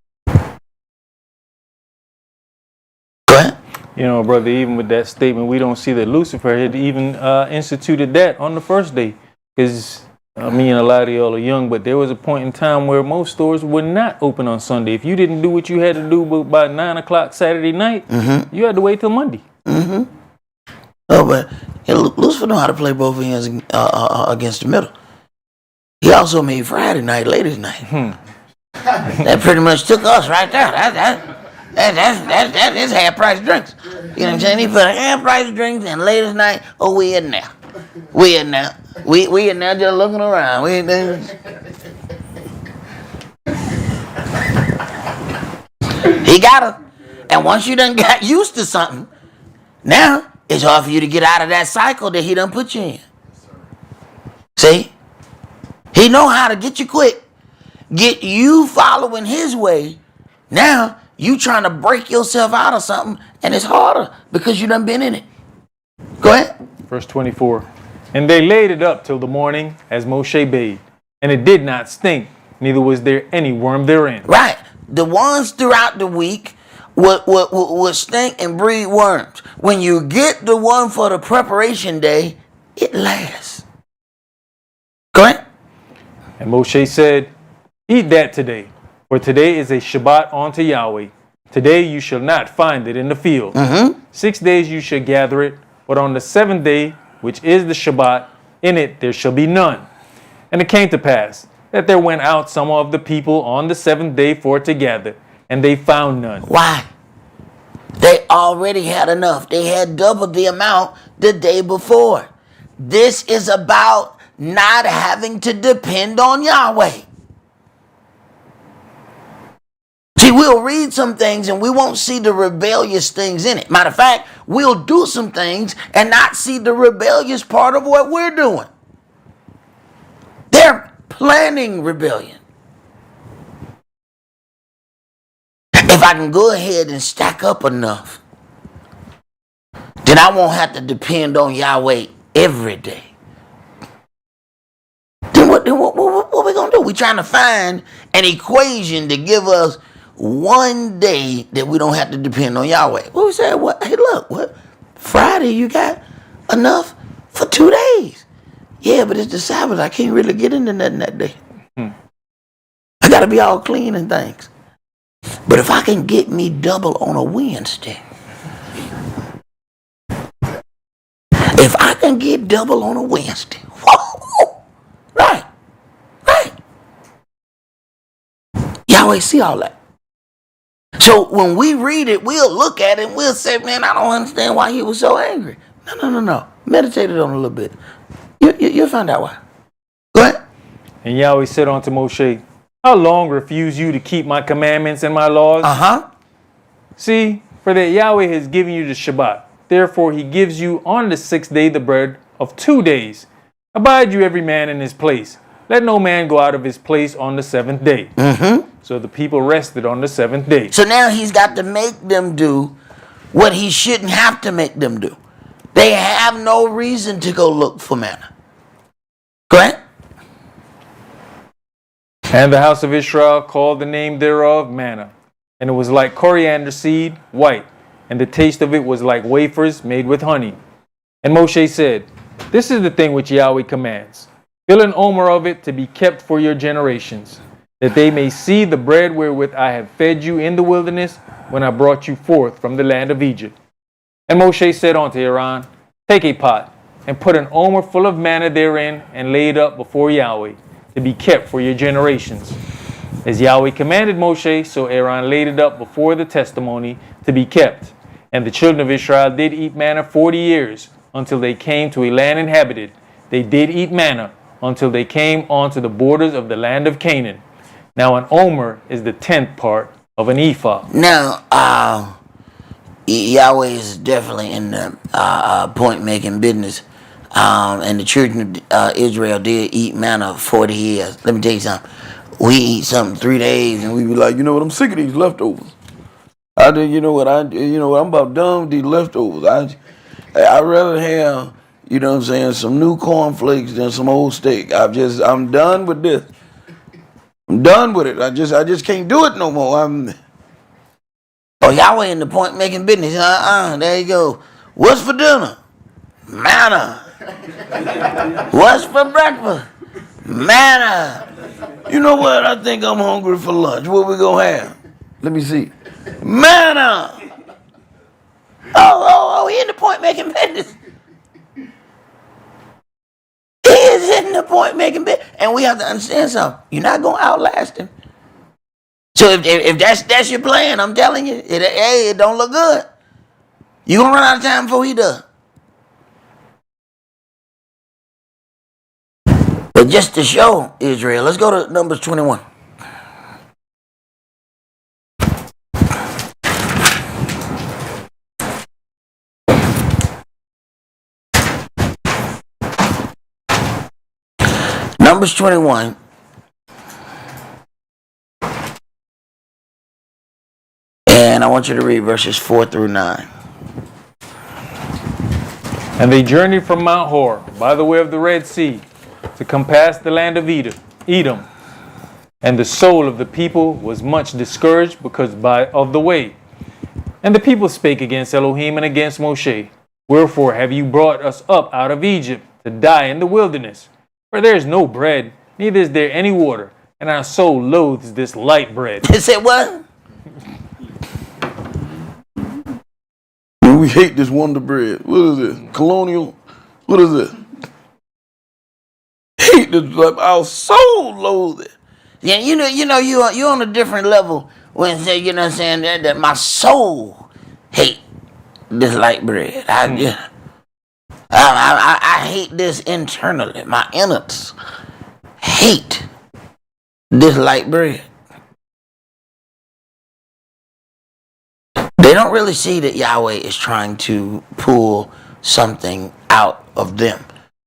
S2: ahead.
S1: You know, brother, even with that statement, we don't see that Lucifer had even instituted that on the first day. Because me and a lot of y'all are young, but there was a point in time where most stores were not open on Sunday. If you didn't do what you had to do by 9 o'clock Saturday night, you had to wait till Monday.
S2: But Lucifer know how to play both ends against the middle. He also made Friday night, ladies' night. That pretty much took us right there. That's half price drinks. You know what I'm saying? He put half price drinks and ladies' night. We in there. We in there. We in there just looking around. We in there. He got her. And once you done got used to something, now it's hard for you to get out of that cycle that he done put you in. See? He know how to get you quick. Get you following his way. Now you trying to break yourself out of something, and it's harder because you done been in it. Go ahead.
S1: Verse 24. And they laid it up till the morning, as Moshe bade. And it did not stink, neither was there any worm therein.
S2: Right. The ones throughout the week would stink and breed worms. When you get the one for the preparation day, it lasts. Correct?
S1: And Moshe said, eat that today, for today is a Shabbat unto Yahweh. Today you shall not find it in the field. 6 days you shall gather it, but on the seventh day, which is the Shabbat, in it there shall be none. And it came to pass that there went out some of the people on the seventh day for to gather, and they found none.
S2: Why? They already had enough. They had double the amount the day before. This is about not having to depend on Yahweh. See, we'll read some things and we won't see the rebellious things in it. Matter of fact, we'll do some things and not see the rebellious part of what we're doing. They're planning rebellion. If I can go ahead and stack up enough, then I won't have to depend on Yahweh every day. Then what we going to do? We're trying to find an equation to give us one day that we don't have to depend on Yahweh. What we say? What? Hey, look, what? Friday you got enough for 2 days. Yeah, but it's the Sabbath. I can't really get into nothing that day. I got to be all clean and things. But if I can get me double on a Wednesday, if I can get double on a Wednesday, whoa, right. Yahweh see all that. So when we read it, we'll look at it and we'll say, man, I don't understand why he was so angry. No. Meditate it on a little bit. You'll find out why. Go ahead.
S1: And Yahweh said unto Moshe, how long refuse you to keep my commandments and my laws? See, for that Yahweh has given you the Shabbat. Therefore he gives you on the 6th day the bread of 2 days. Abide you every man in his place. Let no man go out of his place on the 7th day. So the people rested on the 7th day.
S2: So now he's got to make them do what he shouldn't have to make them do. They have no reason to go look for manna. Correct?
S1: And the house of Israel called the name thereof manna. And it was like coriander seed, white. And the taste of it was like wafers made with honey. And Moshe said, this is the thing which Yahweh commands. Fill an omer of it to be kept for your generations, that they may see the bread wherewith I have fed you in the wilderness when I brought you forth from the land of Egypt. And Moshe said unto Aaron, take a pot, and put an omer full of manna therein, and lay it up before Yahweh, to be kept for your generations. As Yahweh commanded Moshe, so Aaron laid it up before the testimony to be kept. And the children of Israel did eat manna 40 years, until they came to a land inhabited. They did eat manna, until they came onto the borders of the land of Canaan. Now an omer is the 10th part of an ephah.
S2: Now, Yahweh is definitely in the point-making business. And the children of Israel did eat manna 40 years. Let me tell you something. We eat something 3 days, and we be like,
S3: You know what? I'm sick of these leftovers. I'm about done with these leftovers. I rather have, some new cornflakes than some old steak. I'm done with this. I'm done with it. I just can't do it no more.
S2: Yahweh in the point-making business. There you go. What's for dinner? Manna. What's for breakfast? Manna.
S3: You know what? I think I'm hungry for lunch. What we gonna have? Let me see. Manna.
S2: He in the point-making business. He is in the point-making business. And we have to understand something. You're not going to outlast him. So if that's your plan, I'm telling you, it don't look good. You're going to run out of time before he does. But just to show Israel, let's go to Numbers 21. Numbers 21. And I want you to read verses 4 through 9.
S1: And they journeyed from Mount Hor by the way of the Red Sea to compass the land of Edom. And the soul of the people was much discouraged because of the way. And the people spake against Elohim and against Moshe. Wherefore have you brought us up out of Egypt to die in the wilderness? For there is no bread, neither is there any water, and our soul loathes this light bread.
S2: He said what?
S3: We hate this Wonder Bread. What is it? Colonial? What is it? Hate this. Like, our soul loathes it.
S2: Yeah, you're on a different level when say, you know what I'm saying, that my soul hate this light bread. I hate this internally. My innards hate this light bread. They don't really see that Yahweh is trying to pull something out of them.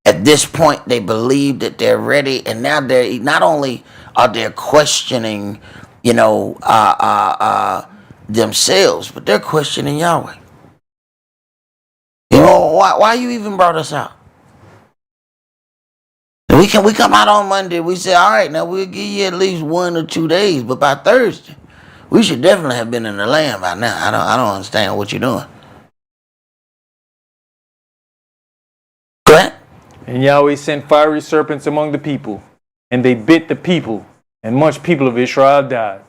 S2: At this point, they believe that they're ready, and now they're not only are they questioning, themselves, but they're questioning Yahweh. Why you even brought us out? We come out on Monday. We say, all right, now we'll give you at least 1 or 2 days, but by Thursday, we should definitely have been in the land by now. I don't understand what you're doing. Go ahead.
S1: And Yahweh sent fiery serpents among the people, and they bit the people, and much people of Israel died.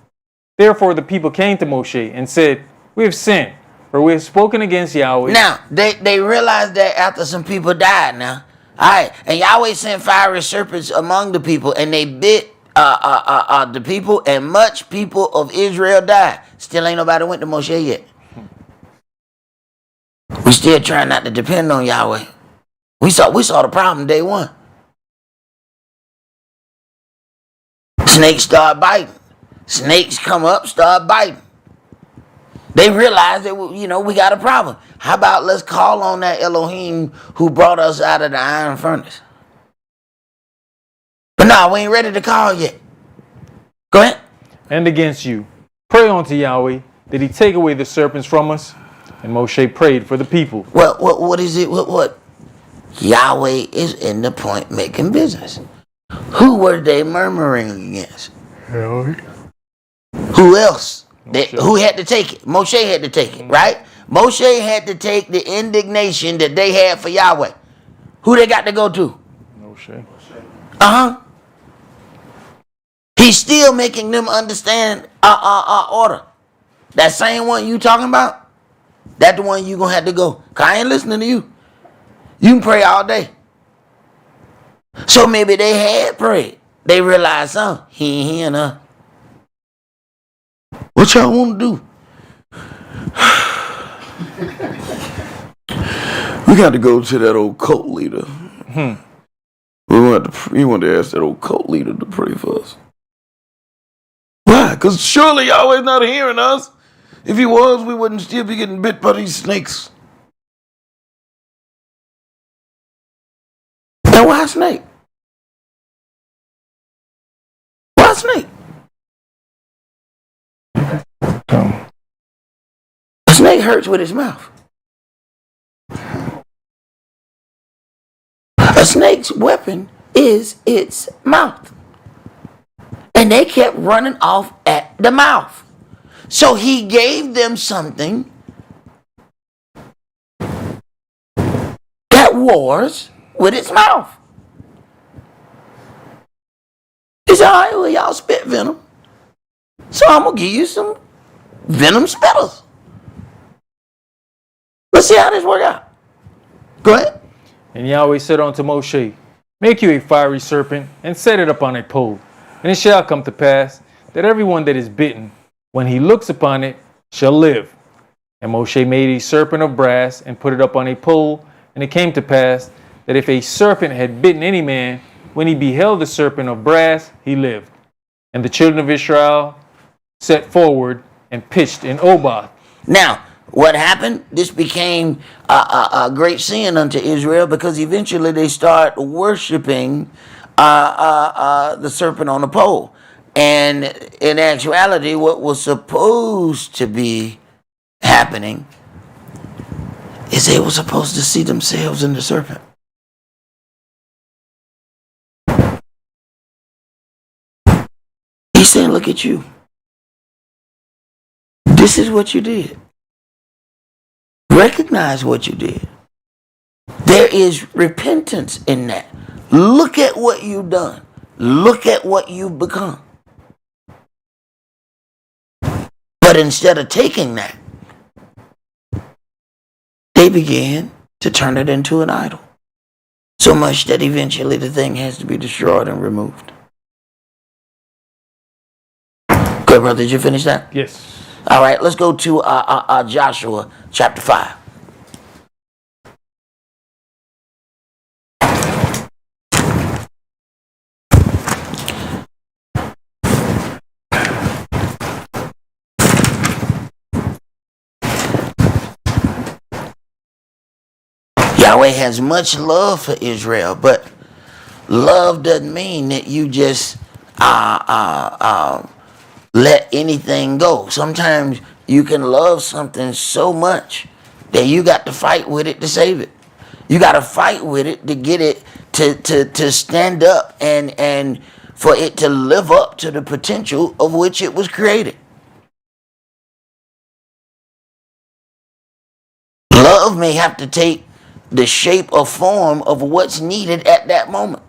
S1: Therefore the people came to Moshe and said, we have sinned, for we have spoken against Yahweh.
S2: Now, they realized that after some people died now. All right, and Yahweh sent fiery serpents among the people, and they bit the people, and much people of Israel died. Still ain't nobody went to Moshe yet. We still trying not to depend on Yahweh. We saw the problem day one. Snakes start biting. Snakes come up, start biting. They realize that we got a problem. How about let's call on that Elohim who brought us out of the iron furnace? But no, we ain't ready to call yet. Go ahead.
S1: And against you, pray unto Yahweh that he take away the serpents from us. And Moshe prayed for the people.
S2: Well, what is it? What? Yahweh is in the point making business. Who were they murmuring against? Who else? Who had to take it? Moshe had to take it, right? Moshe had to take the indignation that they had for Yahweh. Who they got to go to?
S1: Moshe.
S2: He's still making them understand order. That same one you talking about, that's the one you gonna have to go. Cause I ain't listening to you. You can pray all day. So maybe they had prayed. They realized something. He ain't hearing us. What y'all want to do?
S3: We got to go to that old cult leader. We want to ask that old cult leader to pray for us. Why? Because surely Yahweh's not hearing us. If he was, we wouldn't still be getting bit by these snakes.
S2: Now why a snake? Why a snake? A snake hurts with its mouth. A snake's weapon is its mouth. And they kept running off at the mouth. So he gave them something that wars with its mouth. He said, all right, well, y'all spit venom. So I'm going to give you some venom spitters. Let's see how this work out. Go ahead.
S1: And Yahweh said unto Moshe, make you a fiery serpent, and set it upon a pole. And it shall come to pass, that everyone that is bitten, when he looks upon it, shall live. And Moshe made a serpent of brass, and put it up on a pole. And it came to pass, that if a serpent had bitten any man, when he beheld the serpent of brass, he lived. And the children of Israel set forward, and pitched in Oboth.
S2: Now, what happened? This became a great sin unto Israel, because eventually they start worshiping the serpent on the pole. And in actuality, what was supposed to be happening is they were supposed to see themselves in the serpent. He's saying, look at you. This is what you did. Recognize what you did. There is repentance in that. Look at what you've done. Look at what you've become. But instead of taking that, they began to turn it into an idol. So much that eventually the thing has to be destroyed and removed. Good, brother. Did you finish that?
S1: Yes.
S2: All right, let's go to Joshua chapter 5. Yahweh has much love for Israel, but love doesn't mean that you just let anything go. Sometimes you can love something so much that you got to fight with it to save it. You got to fight with it to get it to stand up and for it to live up to the potential of which it was created. Love may have to take the shape or form of what's needed at that moment.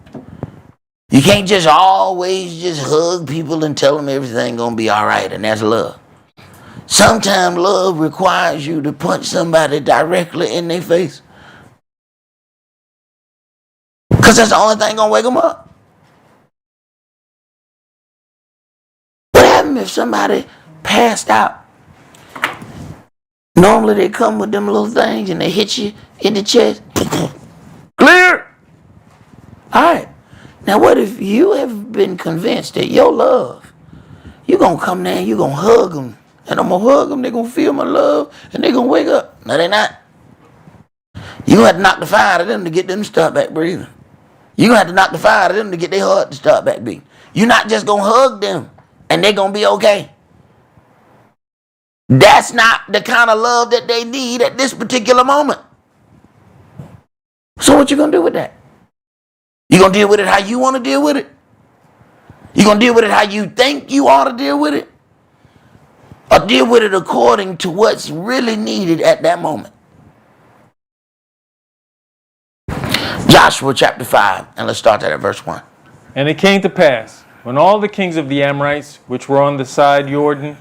S2: You can't just always just hug people and tell them everything gonna be all right, and that's love. Sometimes love requires you to punch somebody directly in their face, because that's the only thing gonna wake them up. What happens if somebody passed out? Normally they come with them little things and they hit you in the chest. Clear. All right. Now what if you have been convinced that your love, you're going to come there and you're going to hug them. And I'm going to hug them. They're going to feel my love and they're going to wake up. No, they're not. You're going to have to knock the fire out of them to get them to start back breathing. You're going to have to knock the fire out of them to get their heart to start back beating. You're not just going to hug them and they're going to be okay. That's not the kind of love that they need at this particular moment. So what you going to do with that? You going to deal with it how you want to deal with it? You going to deal with it how you think you ought to deal with it? Or deal with it according to what's really needed at that moment? Joshua chapter 5, and let's start that at verse 1.
S1: And it came to pass, when all the kings of the Amorites, which were on the side Jordan,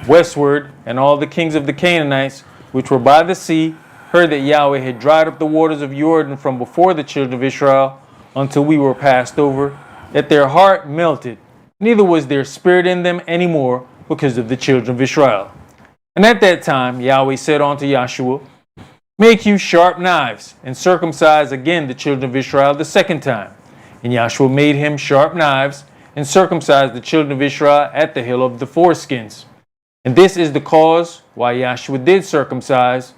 S1: westward, and all the kings of the Canaanites, which were by the sea, heard that Yahweh had dried up the waters of Jordan from before the children of Israel until we were passed over, that their heart melted, neither was there spirit in them any more because of the children of Israel. And at that time Yahweh said unto Joshua, Make you sharp knives, and circumcise again the children of Israel the second time. And Joshua made him sharp knives, and circumcised the children of Israel at the hill of the foreskins. And this is the cause why Joshua did circumcise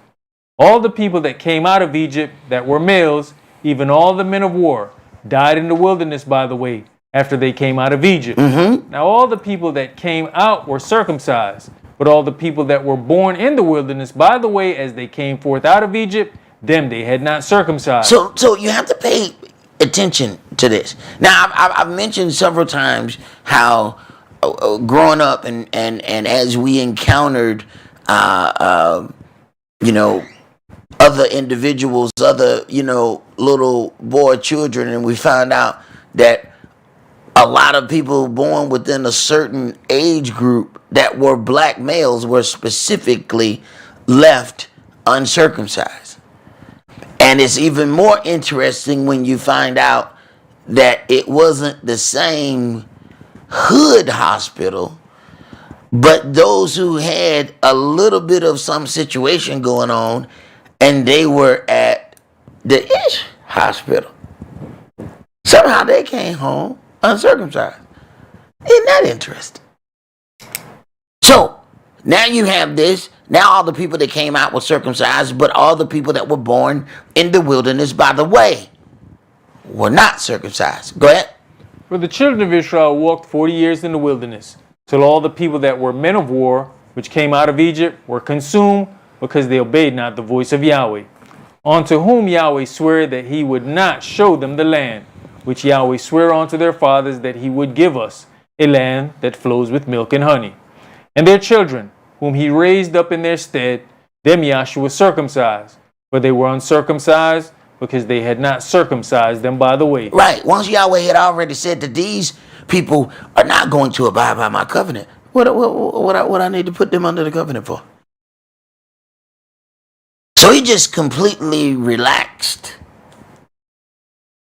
S1: all the people that came out of Egypt that were males, even all the men of war, died in the wilderness, by the way, after they came out of Egypt. Now all the people that came out were circumcised, but all the people that were born in the wilderness, by the way, as they came forth out of Egypt, them they had not circumcised.
S2: So you have to pay attention to this. Now I've mentioned several times how growing up and as we encountered other individuals, other little boy children, and we found out that a lot of people born within a certain age group that were black males were specifically left uncircumcised. And it's even more interesting when you find out that it wasn't the same hood hospital, but those who had a little bit of some situation going on, and they were at the Ish hospital. Somehow they came home uncircumcised. Isn't that interesting? So now you have this. Now all the people that came out were circumcised, but all the people that were born in the wilderness, by the way, were not circumcised. Go ahead.
S1: For the children of Israel walked 40 years in the wilderness, till all the people that were men of war, which came out of Egypt, were consumed, because they obeyed not the voice of Yahweh, unto whom Yahweh sware that he would not show them the land, which Yahweh sware unto their fathers that he would give us, a land that flows with milk and honey. And their children, whom he raised up in their stead, Them Yahshua circumcised, for they were uncircumcised, because they had not circumcised them by the way.
S2: Right. Once Yahweh had already said that these people are not going to abide by my covenant, what I need to put them under the covenant for? So he just completely relaxed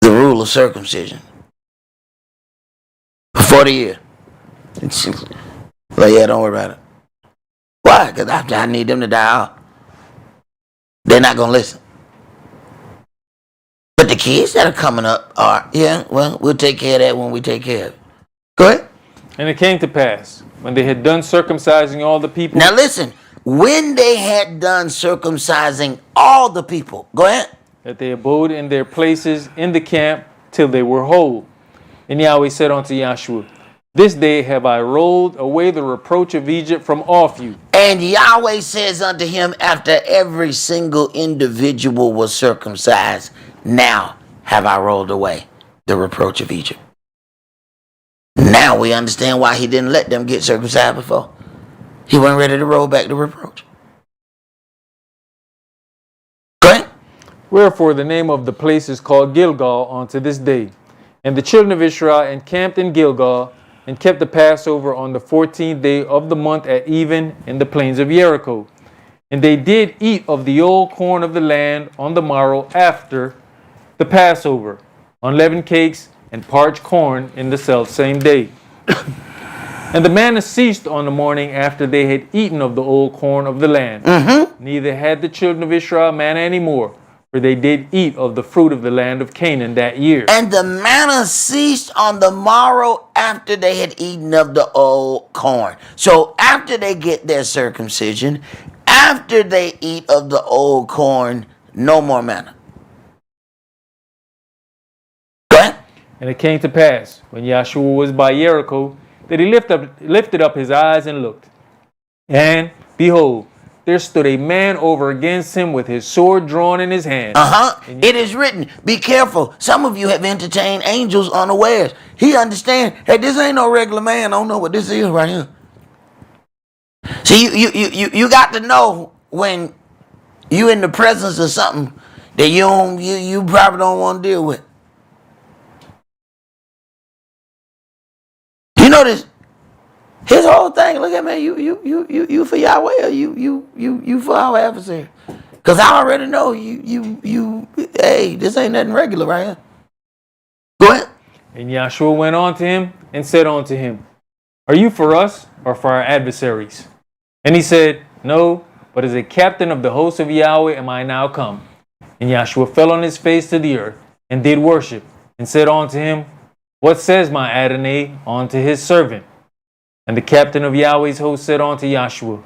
S2: the rule of circumcision for 40 years. Like, yeah, don't worry about it. Why? Because I need them to die out. They're not going to listen. But the kids that are coming up are, yeah, well, we'll take care of that when we take care of it. Go ahead.
S1: And it came to pass, when they had done circumcising all the people.
S2: Now listen, when they had done circumcising all the people, go ahead.
S1: That they abode in their places in the camp till they were whole. And Yahweh said unto Yahshua, this day have I rolled away the reproach of Egypt from off you.
S2: And Yahweh says unto him, after every single individual was circumcised, now have I rolled away the reproach of Egypt. Now we understand why he didn't let them get circumcised before. He wasn't ready to roll back the reproach. Go ahead.
S1: Wherefore the name of the place is called Gilgal unto this day. And the children of Israel encamped in Gilgal, and kept the Passover on the 14th day of the month at even in the plains of Jericho. And they did eat of the old corn of the land on the morrow after the Passover, unleavened cakes and parched corn in the selfsame day. And the manna ceased on the morning after they had eaten of the old corn of the land. Neither had the children of Israel manna any more, for they did eat of the fruit of the land of Canaan that year.
S2: And the manna ceased on the morrow after they had eaten of the old corn. So after they get their circumcision, after they eat of the old corn, no more manna. Go ahead.
S1: And it came to pass, when Yahshua was by Jericho, that he lifted up his eyes and looked. And behold, there stood a man over against him with his sword drawn in his hand.
S2: It is written, be careful. Some of you have entertained angels unawares. He understands, hey, this ain't no regular man. I don't know what this is right here. See, you got to know when you in the presence of something that you probably don't want to deal with. You know this? His whole thing, look at me, you for Yahweh or you for our adversary. Because I already know hey, this ain't nothing regular right here. Go ahead.
S1: And Yahshua went on to him and said unto him, are you for us or for our adversaries? And he said, no, but as a captain of the host of Yahweh am I now come. And Yahshua fell on his face to the earth and did worship and said unto him, what says my Adonai unto his servant? And the captain of Yahweh's host said unto Yahshua,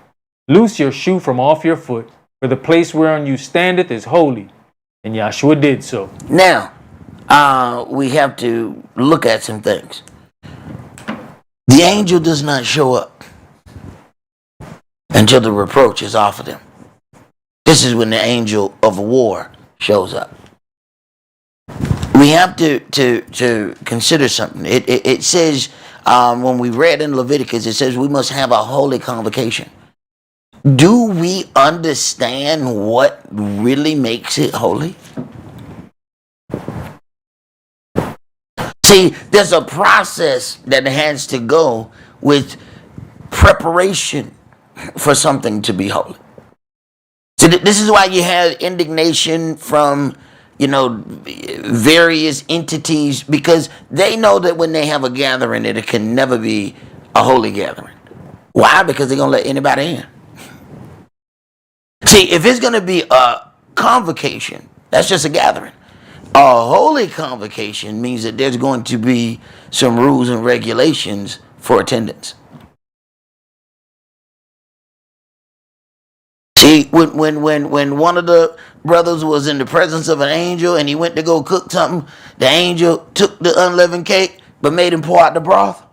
S1: loose your shoe from off your foot, for the place whereon you standeth is holy. And Yahshua did so.
S2: Now, we have to look at some things. The angel does not show up until the reproach is offered him. This is when the angel of war shows up. We have to consider something. It says, when we read in Leviticus, it says we must have a holy convocation. Do we understand what really makes it holy? See, there's a process that has to go with preparation for something to be holy. So this is why you have indignation from various entities, because they know that when they have a gathering, it can never be a holy gathering. Why? Because they're going to let anybody in. See, if it's going to be a convocation, that's just a gathering. A holy convocation means that there's going to be some rules and regulations for attendance. See, when one of the brothers was in the presence of an angel and he went to go cook something, the angel took the unleavened cake but made him pour out the broth.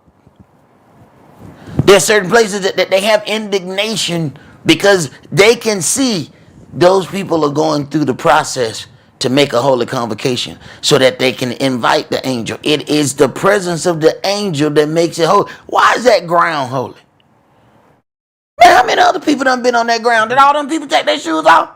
S2: There are certain places that they have indignation because they can see those people are going through the process to make a holy convocation so that they can invite the angel. It is the presence of the angel that makes it holy. Why is that ground holy? And how many other people done been on that ground? Did all them people take their shoes off?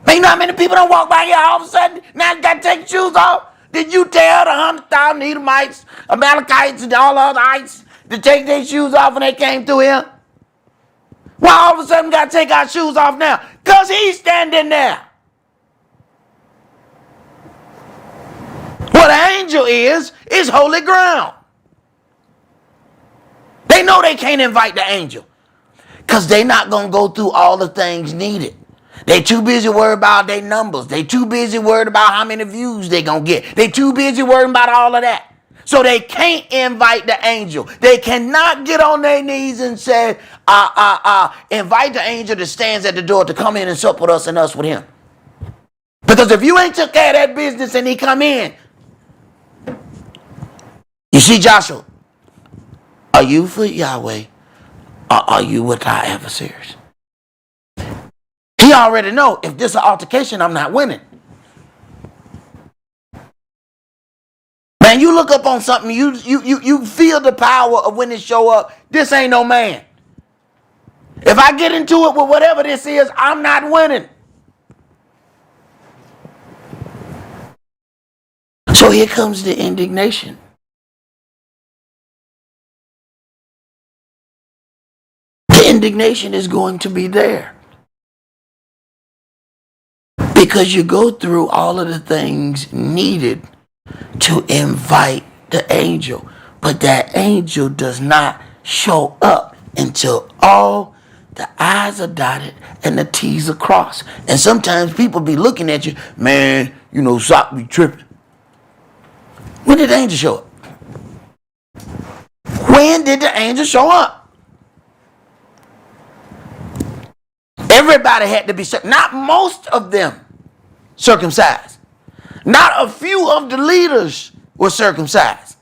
S2: Man, you know how many people done walk by here all of a sudden? Now you got to take your shoes off? Did you tell the 100,000 Edomites, Amalekites, and all the other ites to take their shoes off when they came through here? Why all of a sudden got to take our shoes off now? Because he's standing there. What an angel is holy ground. They know they can't invite the angel because they're not going to go through all the things needed. They too busy worried about their numbers. They too busy worried about how many views they going to get. They too busy worrying about all of that. So they can't invite the angel. They cannot get on their knees and say, invite the angel that stands at the door to come in and sup with us and us with him. Because if you ain't took care of that business and he come in, you see, Joshua, are you for Yahweh or are you with our adversaries? He already know if this is an altercation, I'm not winning. Man, you look up on something, you feel the power of when it show up. This ain't no man. If I get into it with whatever this is, I'm not winning. So here comes the indignation. The indignation is going to be there. Because you go through all of the things needed to invite the angel. But that angel does not show up until all the I's are dotted and the T's are crossed. And sometimes people be looking at you, man, you know, Sock be tripping. When did the angel show up? When did the angel show up? Everybody had to be circumcised. Not most of them circumcised. Not a few of the leaders were circumcised.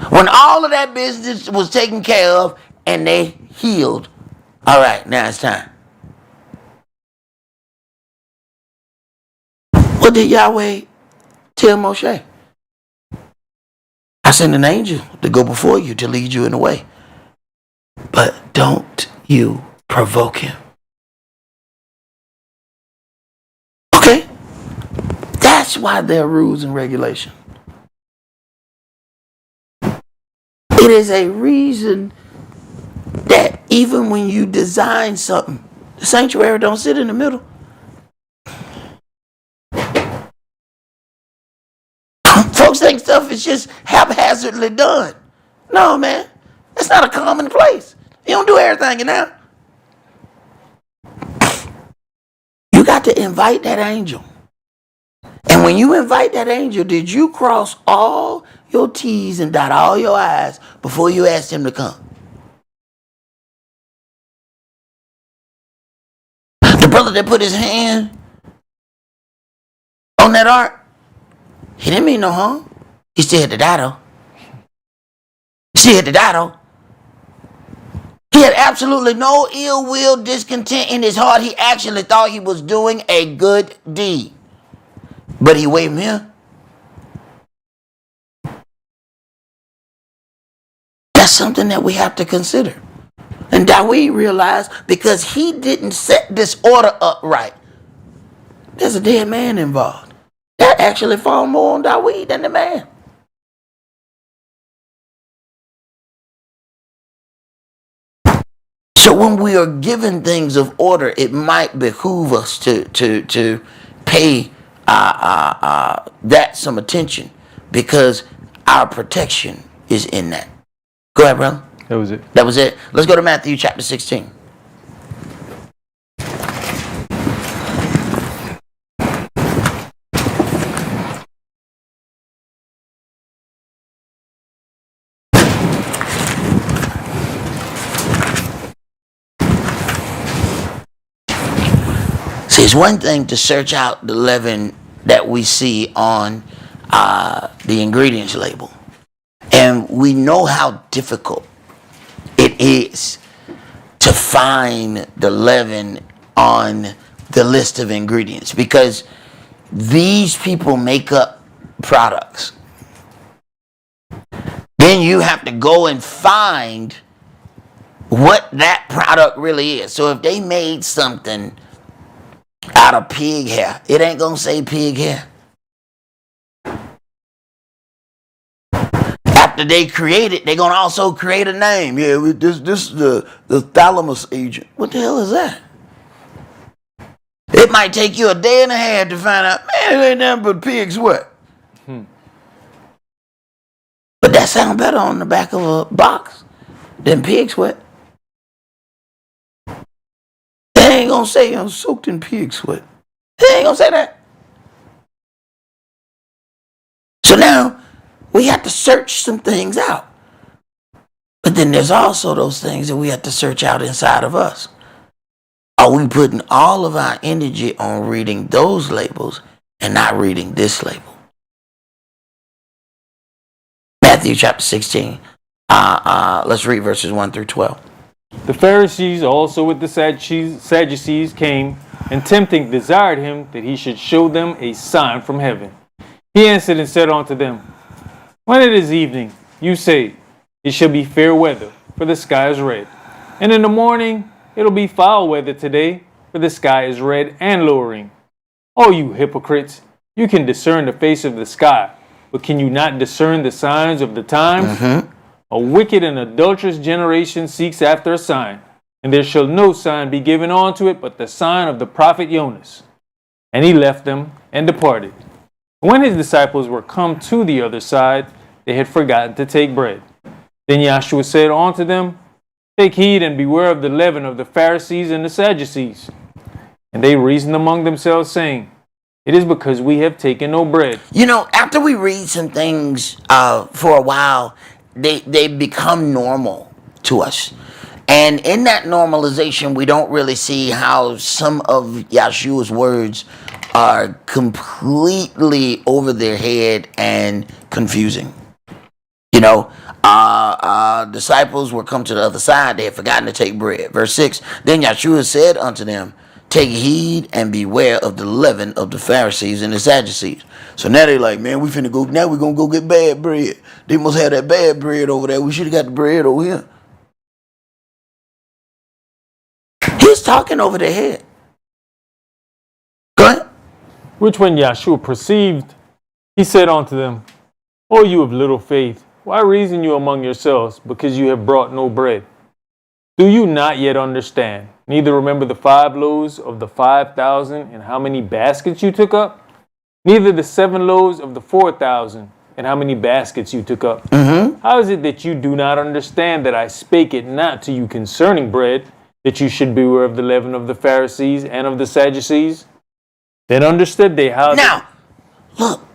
S2: When all of that business was taken care of and they healed, all right, now it's time. What did Yahweh tell Moshe? I send an angel to go before you to lead you in the way. But don't you provoke him. Okay? That's why there are rules and regulations. It is a reason that even when you design something, the sanctuary don't sit in the middle. Folks think stuff is just haphazardly done. No, man. That's not a common place. You don't do everything in there. You got to invite that angel. And when you invite that angel, did you cross all your T's and dot all your I's before you asked him to come? The brother that put his hand on that ark, he didn't mean no harm. He still had to die though. He had absolutely no ill will, discontent in his heart. He actually thought he was doing a good deed. But he waved him here. That's something that we have to consider. And Dawid realized because he didn't set this order up right, there's a dead man involved. That actually fall more on Dawid than the man. So when we are given things of order, it might behoove us to pay that some attention because our protection is in that. Go ahead, brother.
S1: That was it.
S2: That was it. Let's go to Matthew chapter 16. See, it's one thing to search out the leaven that we see on the ingredients label. And we know how difficult it is to find the leaven on the list of ingredients because these people make up products. Then you have to go and find what that product really is. So if they made something out of pig hair, it ain't gonna say pig hair. After they create it, they're gonna also create a name.
S3: Yeah, this is the thalamus agent.
S2: What the hell is that? It might take you a day and a half to find out, man, it ain't nothing but pig sweat. But that sounds better on the back of a box than pig sweat. They ain't gonna say I'm soaked in pig sweat. They ain't gonna say that. So now we have to search some things out. But then there's also those things that we have to search out inside of us. Are we putting all of our energy on reading those labels and not reading this label? Matthew chapter 16. Let's read verses 1 through 12.
S1: The Pharisees also with the Sadducees came, and tempting desired him that he should show them a sign from heaven. He answered and said unto them, when it is evening, you say, it shall be fair weather, for the sky is red. And in the morning, it'll be foul weather today, for the sky is red and lowering. O you hypocrites, you can discern the face of the sky, but can you not discern the signs of the times? A wicked and adulterous generation seeks after a sign, and there shall no sign be given unto it but the sign of the prophet Jonas. And he left them and departed. When his disciples were come to the other side, they had forgotten to take bread. Then Yahshua said unto them, take heed and beware of the leaven of the Pharisees and the Sadducees. And they reasoned among themselves, saying, it is because we have taken no bread.
S2: You know, after we read some things for a while, they become normal to us. And in that normalization, we don't really see how some of Yahshua's words are completely over their head and confusing. You know, disciples were come to the other side. They had forgotten to take bread. Verse 6, then Yahshua said unto them, take heed and beware of the leaven of the Pharisees and the Sadducees. So now they like, man, we finna go, now we're going to go get bad bread. They must have that bad bread over there. We should have got the bread over here. He's talking over their head. Go ahead.
S1: Which when Yahshua perceived, he said unto them, O you of little faith, why reason you among yourselves, because you have brought no bread? Do you not yet understand, neither remember the 5 loaves of the 5,000 and how many baskets you took up? Neither the 7 loaves of the 4,000 and how many baskets you took up? How is it that you do not understand that I spake it not to you concerning bread, that you should beware of the leaven of the Pharisees and of the Sadducees? Then understood they how...
S2: Now, look,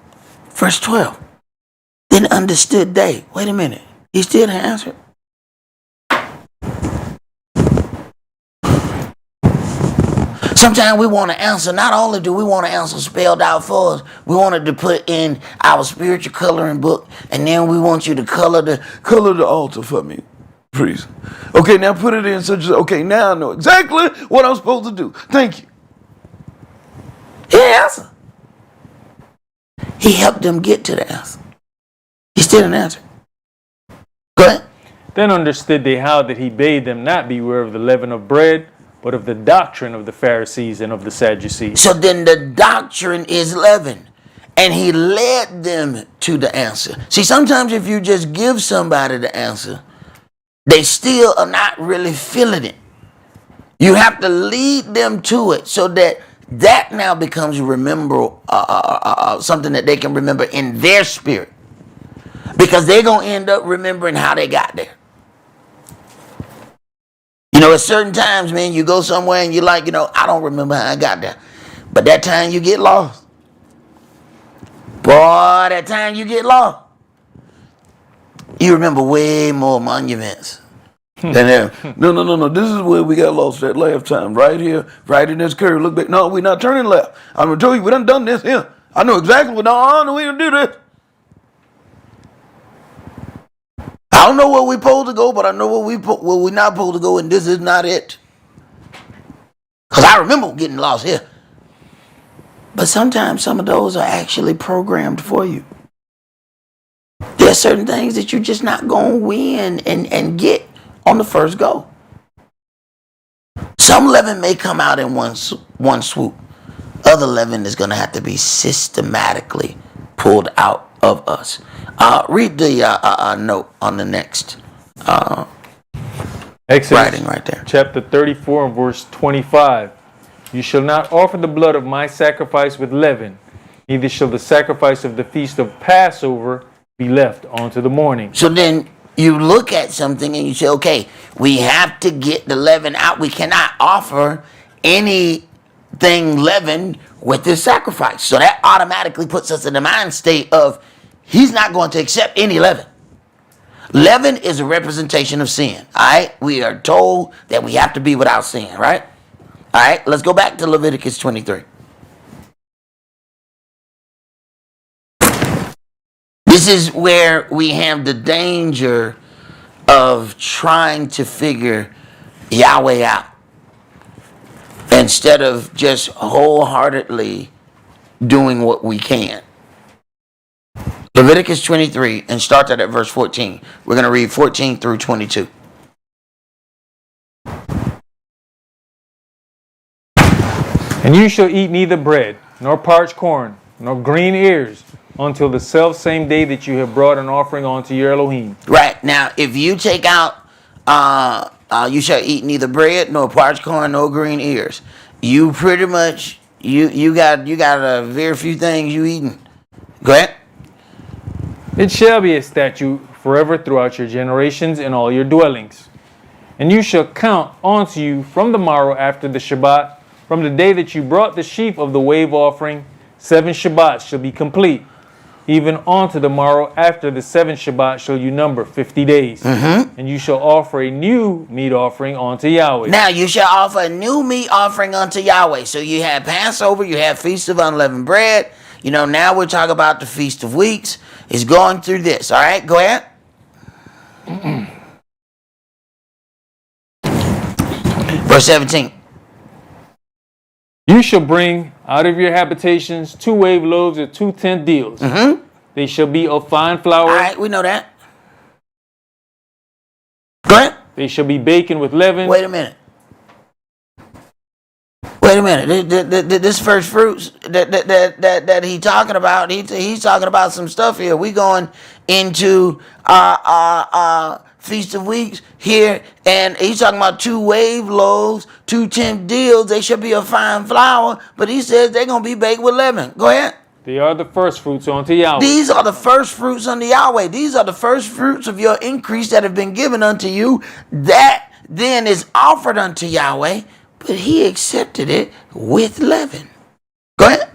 S2: verse 12. Then understood they. Wait a minute. He still didn't answer. Sometimes we want to answer, not only do we want to answer spelled out for us, we wanted to put in our spiritual coloring book, and then we want you to color
S3: the altar for me, please. Okay, now put it in such a, okay, now I know exactly what I'm supposed to do. Thank you.
S2: He didn't answer. He helped them get to the answer. He still didn't answer. Go ahead.
S1: Then understood they how that he bade them not beware of the leaven of bread, but of the doctrine of the Pharisees and of the Sadducees.
S2: So then the doctrine is leaven. And he led them to the answer. See, sometimes if you just give somebody the answer, they still are not really feeling it. You have to lead them to it so that now becomes something that they can remember in their spirit. Because they're going to end up remembering how they got there. You know, at certain times, man, you go somewhere and you're like, you know, I don't remember how I got there. But that time you get lost. Boy, that time you get lost. You remember way more monuments than them.
S3: No. This is where we got lost that last time. Right here, right in this curve. Look back. No, we're not turning left. I'm going to tell you, we done this here. I know exactly what. No, I know we don't do this. I don't know where we supposed to go, but I know where we not supposed to go, and this is not it. Because I remember getting lost here. But sometimes some of those are actually programmed for you. There are certain things that you're just not going to win and get on the first go.
S2: Some leaven may come out in one swoop. Other leaven is going to have to be systematically pulled out of us. Read the note on the next
S1: Exodus
S2: writing right there.
S1: chapter 34 and verse 25. You shall not offer the blood of my sacrifice with leaven, neither shall the sacrifice of the feast of Passover be left unto the morning.
S2: So then you look at something and you say, okay, we have to get the leaven out. We cannot offer anything leavened with this sacrifice. So that automatically puts us in the mind state of he's not going to accept any leaven. Leaven is a representation of sin. All right. We are told that we have to be without sin. Right. All right. Let's go back to Leviticus 23. This is where we have the danger of trying to figure Yahweh out instead of just wholeheartedly doing what we can. Leviticus 23, and start that at verse 14. We're going to read 14 through 22.
S1: And you shall eat neither bread, nor parched corn, nor green ears, until the self-same day that you have brought an offering unto your Elohim.
S2: Right. Now, if you take out, you shall eat neither bread, nor parched corn, nor green ears, you pretty much, you got a very few things you eating. Go ahead.
S1: It shall be a statute forever throughout your generations in all your dwellings. And you shall count unto you from the morrow after the Shabbat, from the day that you brought the sheaf of the wave offering, 7 Shabbats shall be complete. Even unto the morrow after the 7th Shabbat shall you number 50 days. And you shall offer a new meat offering unto Yahweh.
S2: Now you shall offer a new meat offering unto Yahweh. So you have Passover, you have Feast of Unleavened Bread. You know, now we're talking about the Feast of Weeks. It's going through this. All right, go ahead. Verse 17.
S1: You shall bring out of your habitations 2 wave loaves of 2 tenth deals. They shall be of fine flour.
S2: All right, we know that. Go ahead.
S1: They shall be baken with leaven.
S2: Wait a minute. This first fruits that he talking about, he's talking about some stuff here. We going into Feast of Weeks here, and he's talking about 2 wave loaves, 2 tenth deals. They should be of fine flour, but he says they're going to be baked with leaven. Go ahead.
S1: They are the first fruits unto Yahweh.
S2: These are the first fruits unto Yahweh. These are the first fruits of your increase that have been given unto you. That then is offered unto Yahweh, but he accepted it with leaven. Go ahead.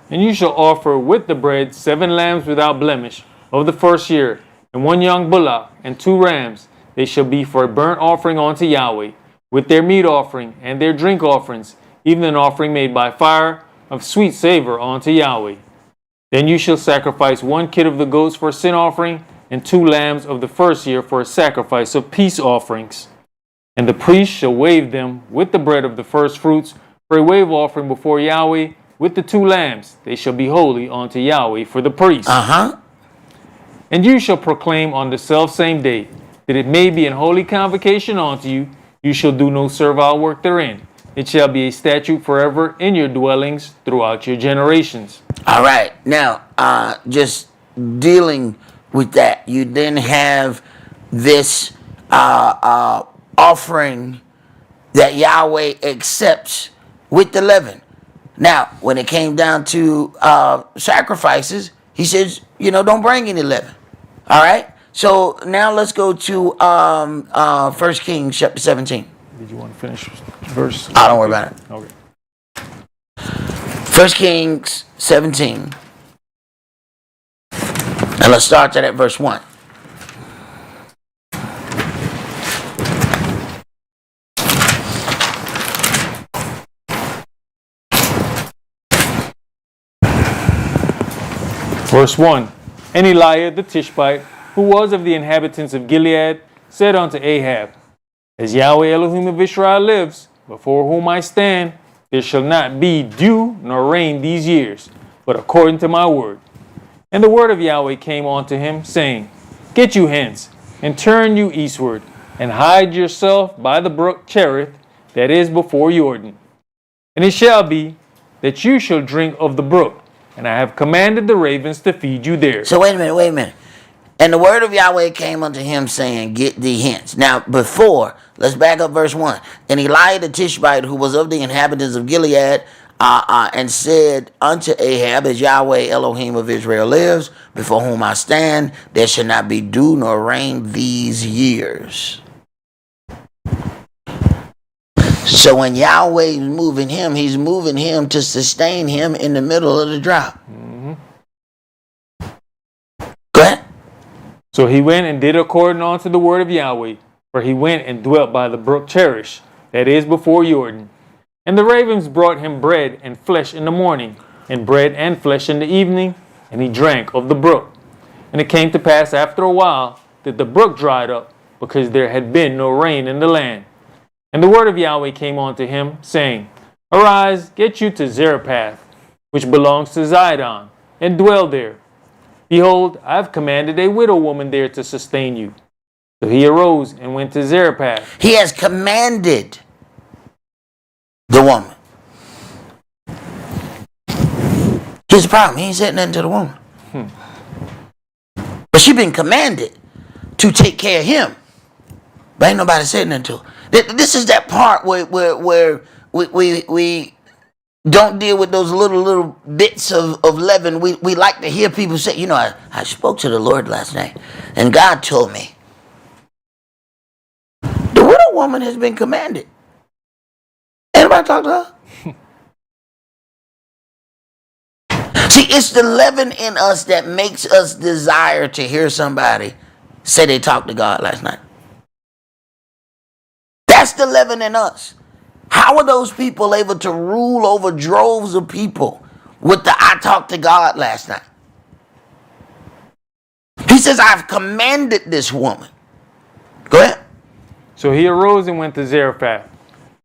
S1: And you shall offer with the bread 7 lambs without blemish of the first year, and 1 young bullock, and 2 rams. They shall be for a burnt offering unto Yahweh, with their meat offering and their drink offerings, even an offering made by fire of sweet savor unto Yahweh. Then you shall sacrifice 1 kid of the goats for a sin offering, and 2 lambs of the first year for a sacrifice of peace offerings. And the priest shall wave them with the bread of the first fruits for a wave offering before Yahweh with the 2 lambs. They shall be holy unto Yahweh for the priest. And you shall proclaim on the selfsame day that it may be an holy convocation unto you. You shall do no servile work therein. It shall be a statute forever in your dwellings throughout your generations.
S2: All right. Now, just dealing with that, you then have this offering that Yahweh accepts with the leaven. Now, when it came down to sacrifices, he says, don't bring any leaven. All right. So now let's go to 1 Kings chapter 17.
S1: Did you want to finish verse?
S2: I don't worry about it.
S1: Okay.
S2: 1 Kings 17. And let's start that at verse 1.
S1: Verse 1. And Eliah the Tishbite, who was of the inhabitants of Gilead, said unto Ahab, As Yahweh Elohim of Israel lives, before whom I stand, there shall not be dew nor rain these years, but according to my word. And the word of Yahweh came unto him, saying, Get you hence, and turn you eastward, and hide yourself by the brook Cherith, that is before Jordan. And it shall be that you shall drink of the brook, and I have commanded the ravens to feed you there.
S2: So wait a minute. And the word of Yahweh came unto him, saying, Get thee hence. Now, before, let's back up verse 1. And Eliah the Tishbite, who was of the inhabitants of Gilead, and said unto Ahab, As Yahweh Elohim of Israel lives, before whom I stand, there shall not be dew nor rain these years. So when Yahweh is moving him, he's moving him to sustain him in the middle of the drought. Go ahead.
S1: So he went and did according unto the word of Yahweh, for he went and dwelt by the brook Cherish, that is before Jordan. And the ravens brought him bread and flesh in the morning, and bread and flesh in the evening, and he drank of the brook. And it came to pass after a while that the brook dried up, because there had been no rain in the land. And the word of Yahweh came unto him, saying, Arise, get you to Zarephath, which belongs to Zidon, and dwell there. Behold, I have commanded a widow woman there to sustain you. So he arose and went to Zarephath.
S2: He has commanded the woman. Here's the problem. He ain't said nothing to the woman. But she been commanded to take care of him. But ain't nobody said nothing to her. This is that part where we don't deal with those little bits of leaven. We like to hear people say, I spoke to the Lord last night, and God told me. The widow woman has been commanded. Anybody talk to her? See, it's the leaven in us that makes us desire to hear somebody say they talked to God last night. That's the leaven in us. How are those people able to rule over droves of people with the I talked to God last night? He says, I've commanded this woman. Go ahead.
S1: So he arose and went to Zarephath.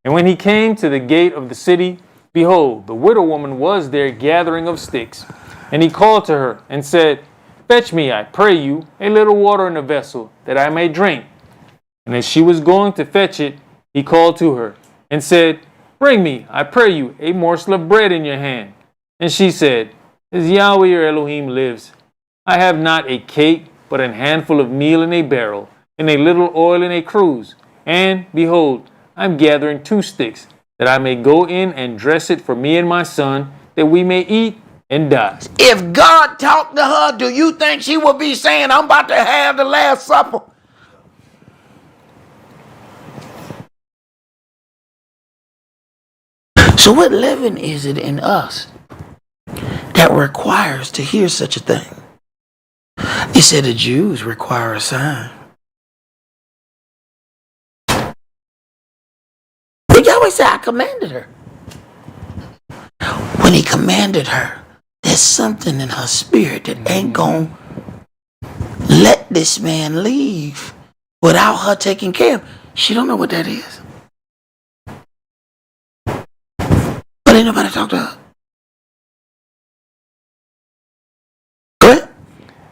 S1: And when he came to the gate of the city, behold, the widow woman was there gathering of sticks. And he called to her and said, Fetch me, I pray you, a little water in a vessel, that I may drink. And as she was going to fetch it, he called to her and said, Bring me, I pray you, a morsel of bread in your hand. And she said, As Yahweh your Elohim lives, I have not a cake, but a handful of meal in a barrel, and a little oil in a cruse. And, behold, I am gathering 2 sticks, that I may go in and dress it for me and my son, that we may eat and die.
S2: If God talked to her, do you think she would be saying, I'm about to have the Last Supper? So what leaven is it in us that requires to hear such a thing? He said the Jews require a sign. But Yahweh said, I commanded her. When he commanded her, there's something in her spirit that ain't going to let this man leave without her taking care of him. She don't know what that is. But ain't nobody talk to her. Go ahead.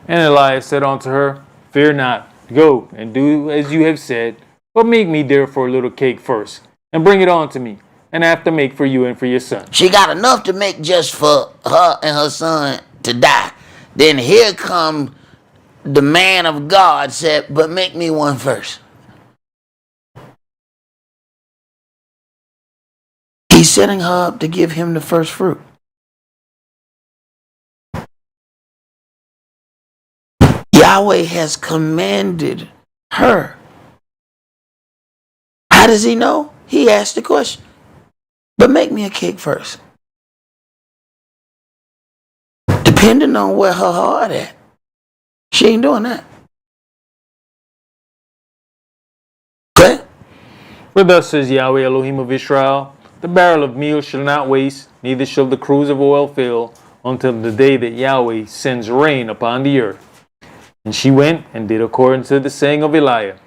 S1: And Elias said unto her, Fear not, go and do as you have said, but make me therefore a little cake first, and bring it on to me, and after make for you and for your son.
S2: She got enough to make just for her and her son to die. Then here come the man of God said, but make me one first. He's setting her up to give him the first fruit. Yahweh has commanded her. How does he know? He asked the question. But make me a cake first. Depending on where her heart at. She ain't doing that. Okay?
S1: For thus says Yahweh Elohim of Israel, the barrel of meal shall not waste, neither shall the cruse of oil fail, until the day that Yahweh sends rain upon the earth. And she went and did according to the saying of Eliah.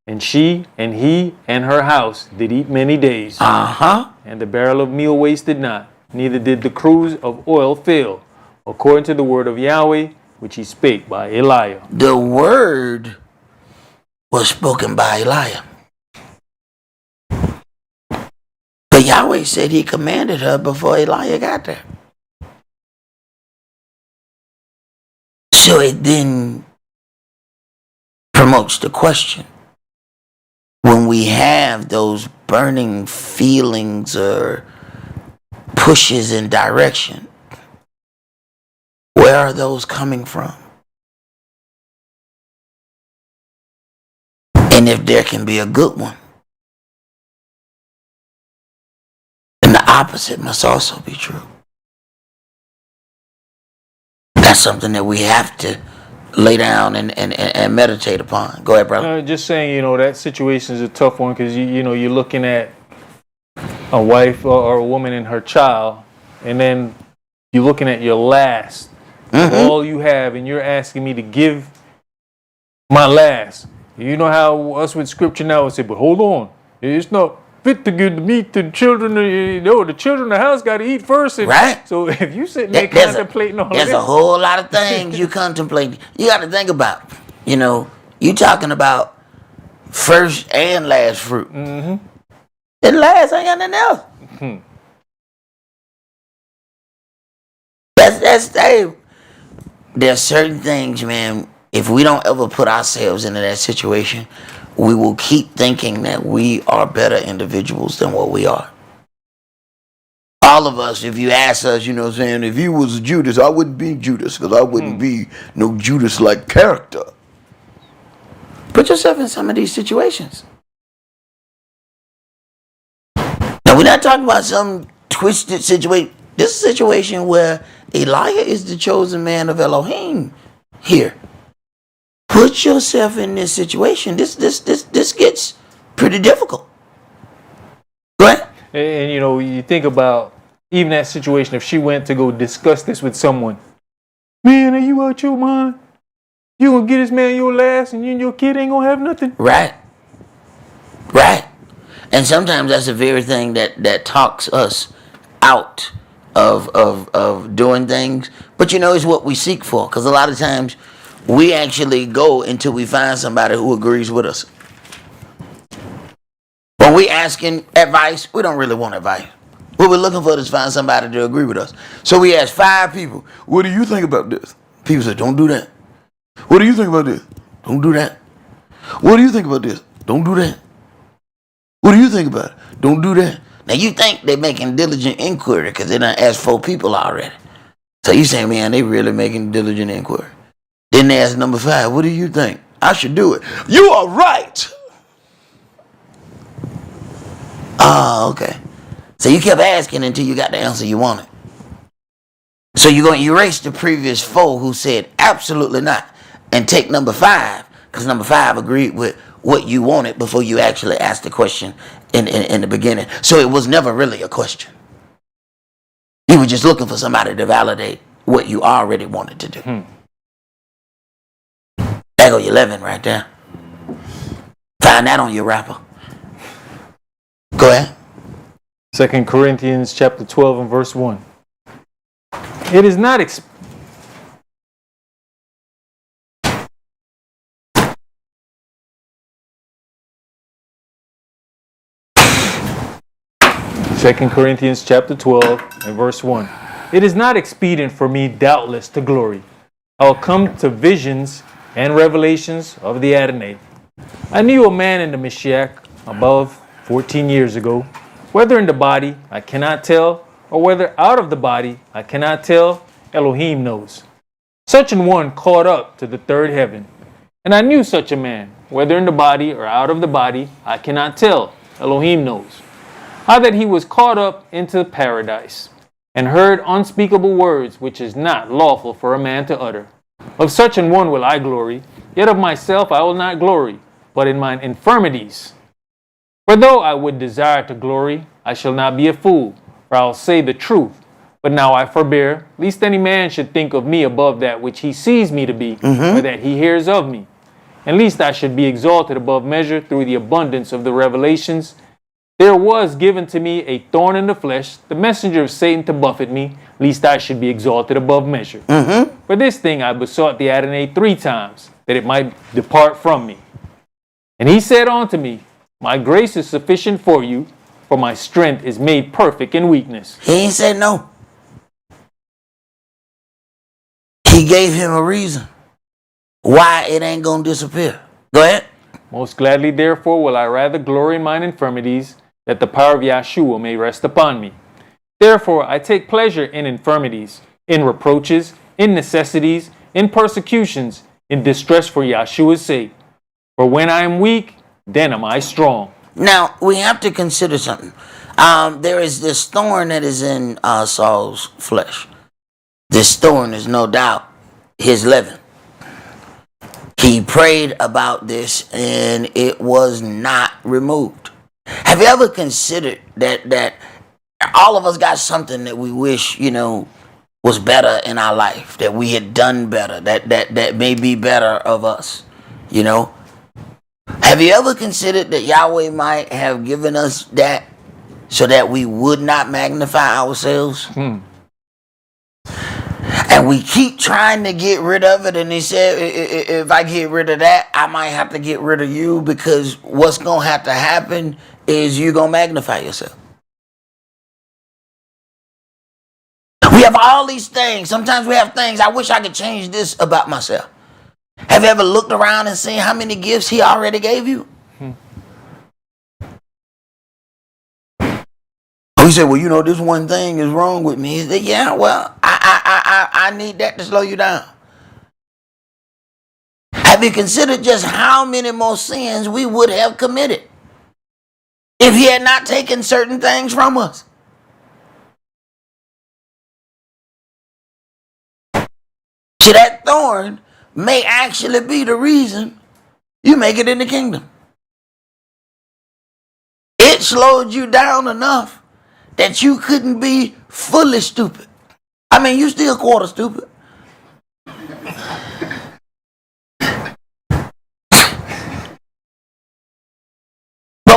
S1: And she and he and her house did eat many days. And the barrel of meal wasted not, neither did the cruse of oil fail, according to the word of Yahweh, which he spake by Eliah.
S2: The word was spoken by Eliah. Yahweh said he commanded her before Elijah got there. So it then promotes the question. When we have those burning feelings or pushes in direction, where are those coming from? And if there can be a good one, then the opposite must also be true. That's something that we have to lay down and meditate upon. Go ahead, brother.
S1: Just saying, that situation is a tough one because you're looking at a wife or a woman and her child, and then you're looking at your last, all you have, and you're asking me to give my last. You know how us with scripture now would say, but hold on, it's not fit to give the meat to the children. The children in the house got to eat first.
S2: Right.
S1: So if you sitting there contemplating all
S2: there's
S1: this,
S2: a whole lot of things you contemplate. You got to think about. You talking about first and last fruit. And last ain't got nothing else. There's certain things, man. If we don't ever put ourselves into that situation, we will keep thinking that we are better individuals than what we are. All of us, if you ask us,
S3: if you was Judas, I wouldn't be Judas because I wouldn't be no Judas-like character.
S2: Put yourself in some of these situations. Now, we're not talking about some twisted situation. This is a situation where Elijah is the chosen man of Elohim here. Put yourself in this situation. This gets pretty difficult. Go ahead.
S1: and you think about even that situation, if she went to go discuss this with someone, man, are you out your mind? You gonna get this man your last and you and your kid ain't gonna have nothing?
S2: Right. And sometimes that's the very thing that talks us out of doing things. But it's what we seek for. Because a lot of times we actually go until we find somebody who agrees with us. When we asking advice, we don't really want advice. What we're looking for is find somebody to agree with us. So we ask 5 people,
S3: what do you think about this?
S2: People say, don't do that.
S3: What do you think about this?
S2: Don't do that.
S3: What do you think about this?
S2: Don't do that.
S3: What do you think about it? Don't do that.
S2: Now you think they're making diligent inquiry because they done asked 4 people already. So you say, man, they really making diligent inquiry. Then they ask number 5, what do you think? I should do it.
S3: You are right.
S2: Oh, okay. So you kept asking until you got the answer you wanted. So you're going to erase the previous 4 who said absolutely not and take number 5 because number 5 agreed with what you wanted before you actually asked the question in the beginning. So it was never really a question. You were just looking for somebody to validate what you already wanted to do. There go your leaven right there. Find that on your wrapper. Go ahead.
S1: 2 Corinthians chapter 12 and verse 1. It is not Second Corinthians chapter 12 and verse 1. It is not expedient for me, doubtless, to glory. I will come to visions and revelations of the Adonai. I knew a man in the Mashiach above 14 years ago, whether in the body I cannot tell, or whether out of the body I cannot tell, Elohim knows. Such an one caught up to the 3rd heaven. And I knew such a man, whether in the body or out of the body I cannot tell, Elohim knows. How that he was caught up into paradise, and heard unspeakable words which is not lawful for a man to utter. Of such an one will I glory, yet of myself I will not glory, but in mine infirmities. For though I would desire to glory, I shall not be a fool, for I will say the truth. But now I forbear, lest any man should think of me above that which he sees me to be, or that he hears of me. And lest I should be exalted above measure through the abundance of the revelations. There was given to me a thorn in the flesh, the messenger of Satan to buffet me, lest I should be exalted above measure. For this thing I besought the Adonai 3 times, that it might depart from me. And he said unto me, my grace is sufficient for you, for my strength is made perfect in weakness.
S2: He ain't said no. He gave him a reason why it ain't going to disappear. Go ahead.
S1: Most gladly, therefore, will I rather glory in mine infirmities, that the power of Yahshua may rest upon me. Therefore, I take pleasure in infirmities, in reproaches, in necessities, in persecutions, in distress for Yahshua's sake. For when I am weak, then am I strong.
S2: Now, we have to consider something. There is this thorn that is in Saul's flesh. This thorn is no doubt his leaven. He prayed about this and it was not removed. Have you ever considered that all of us got something that we wish, was better in our life, that we had done better, that may be better of us, Have you ever considered that Yahweh might have given us that so that we would not magnify ourselves? And we keep trying to get rid of it. And he said, if I get rid of that, I might have to get rid of you, because what's going to have to happen is you're going to magnify yourself. We have all these things. Sometimes we have things. I wish I could change this about myself. Have you ever looked around and seen how many gifts he already gave you? We say, well, this one thing is wrong with me. He said, yeah, well, I need that to slow you down. Have you considered just how many more sins we would have committed if he had not taken certain things from us? See, that thorn may actually be the reason you make it in the kingdom. It slowed you down enough that you couldn't be fully stupid. I mean, you still quarter stupid. But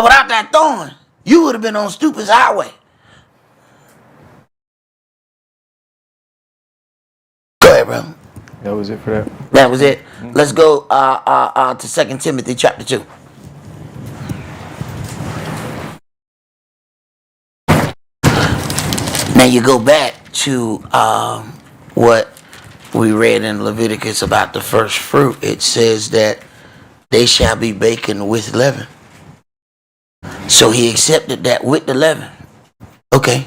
S2: without that thorn, you would have been on stupid's highway. Go ahead, bro.
S1: That was it for that.
S2: That was it. Let's go to 2 Timothy chapter 2. Now you go back to what we read in Leviticus about the first fruit. It says that they shall be baking with leaven. So he accepted that with the leaven. Okay.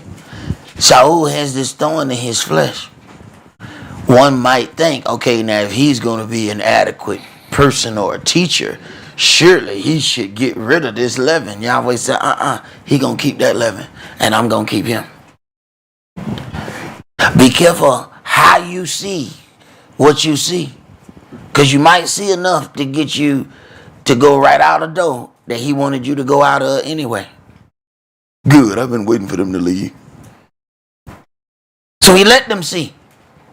S2: Saul has this thorn in his flesh. One might think, okay, now if he's going to be an adequate person or a teacher, surely he should get rid of this leaven. Yahweh said, he going to keep that leaven, and I'm going to keep him. Be careful how you see what you see, because you might see enough to get you to go right out the door that he wanted you to go out of anyway.
S3: Good, I've been waiting for them to leave.
S2: So he let them see.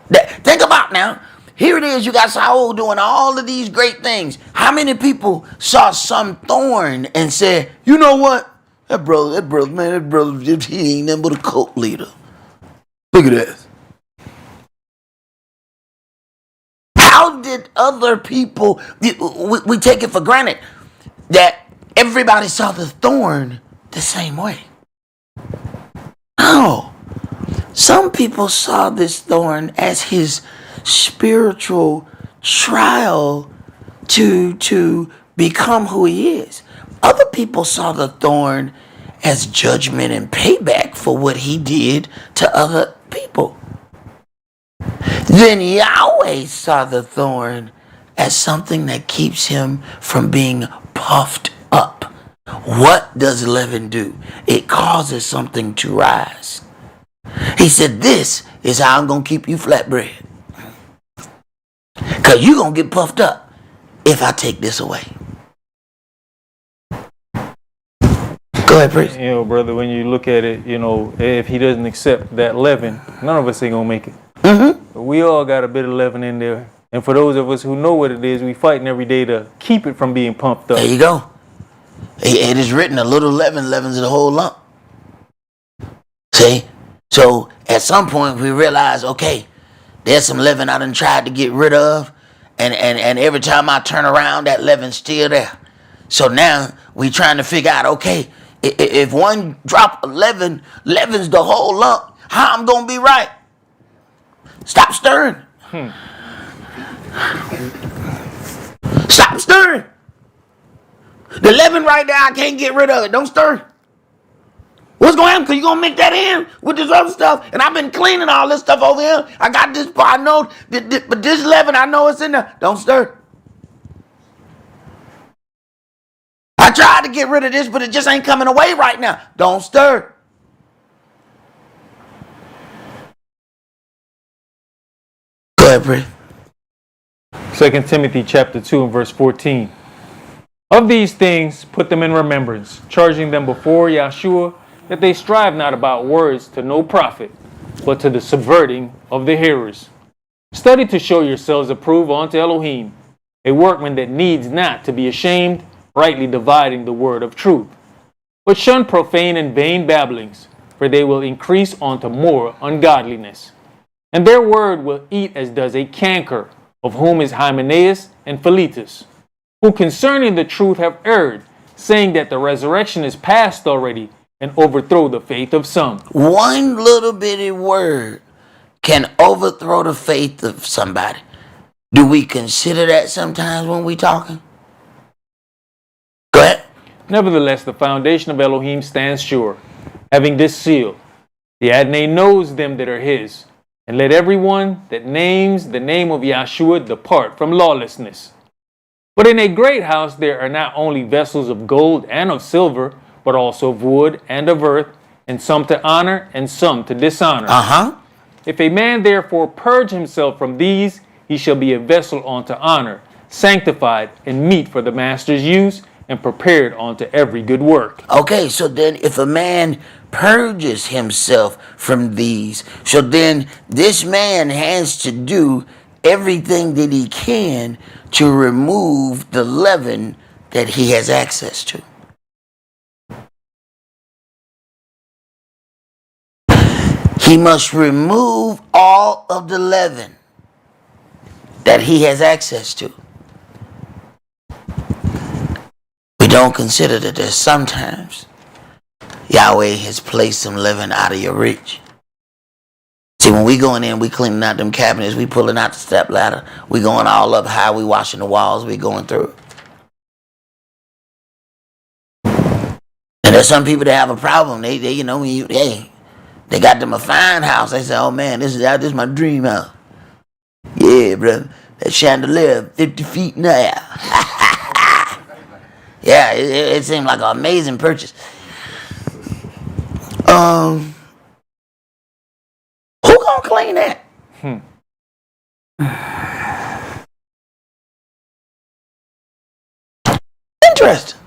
S2: Think about now. Here it is. You got Saul doing all of these great things. How many people saw some thorn and said, you know what? That brother, he ain't nothing but a cult leader. Look at that. How did other people, we take it for granted that everybody saw the thorn the same way. No. Some people saw this thorn as his spiritual trial to become who he is. Other people saw the thorn as judgment and payback for what he did to other people. Then Yahweh saw the thorn as something that keeps him from being puffed up. What does leaven do? It causes something to rise. He said, this is how I'm going to keep you flatbread. Because you're going to get puffed up if I take this away. Go ahead, priest.
S1: Brother, when you look at it, if he doesn't accept that leaven, none of us ain't going to make it. But we all got a bit of leaven in there. And for those of us who know what it is, we fighting every day to keep it from being pumped up.
S2: There you go. It is written, a little leaven leavens the whole lump. See? So at some point we realize, okay, there's some leaven I done tried to get rid of. And every time I turn around, that leaven's still there. So now we trying to figure out, okay, if one drop of leaven, leaven's the whole lump, how I'm going to be right? Stop stirring. Stop stirring. The leaven right there, I can't get rid of it. Don't stir. What's going to happen? Because you're going to mix that in with this other stuff. And I've been cleaning all this stuff over here. I got this part. I know, but this leaven, I know it's in there. Don't stir. I tried to get rid of this, but it just ain't coming away right now. Don't stir. Go ahead, Bree.
S1: 2 Timothy chapter 2 and verse 14. Of these things put them in remembrance, charging them before Yahshua that they strive not about words to no profit, but to the subverting of the hearers. Study to show yourselves approved unto Elohim, a workman that needs not to be ashamed, rightly dividing the word of truth. But shun profane and vain babblings, for they will increase unto more ungodliness. And their word will eat as does a canker, of whom is Hymenaeus and Philetus, who concerning the truth have erred, saying that the resurrection is past already, and overthrow the faith of some.
S2: One little bitty word can overthrow the faith of somebody. Do we consider that sometimes when we talking? Go ahead.
S1: Nevertheless, the foundation of Elohim stands sure, having this seal. The Adonai knows them that are his, and let everyone that names the name of Yahshua depart from lawlessness. But in a great house there are not only vessels of gold and of silver, but also of wood and of earth, and some to honor and some to dishonor. If a man therefore purge himself from these, he shall be a vessel unto honor, sanctified and meet for the master's use, and prepared unto every good work.
S2: Okay, so then if a man purges himself from these, so then this man has to do everything that he can to remove the leaven that he has access to. He must remove all of the leaven that he has access to. We don't consider that there's sometimes Yahweh has placed some leaven out of your reach. See, when we going in, we cleaning out them cabinets, we pulling out the step ladder, we going all up high, we washing the walls, we going through it. And there's some people that have a problem. They you know, they got them a fine house. They say, oh man, this is my dream house. Yeah, bro, that chandelier 50 feet in the air. Yeah, it seemed like an amazing purchase. Who gonna clean that? Interesting.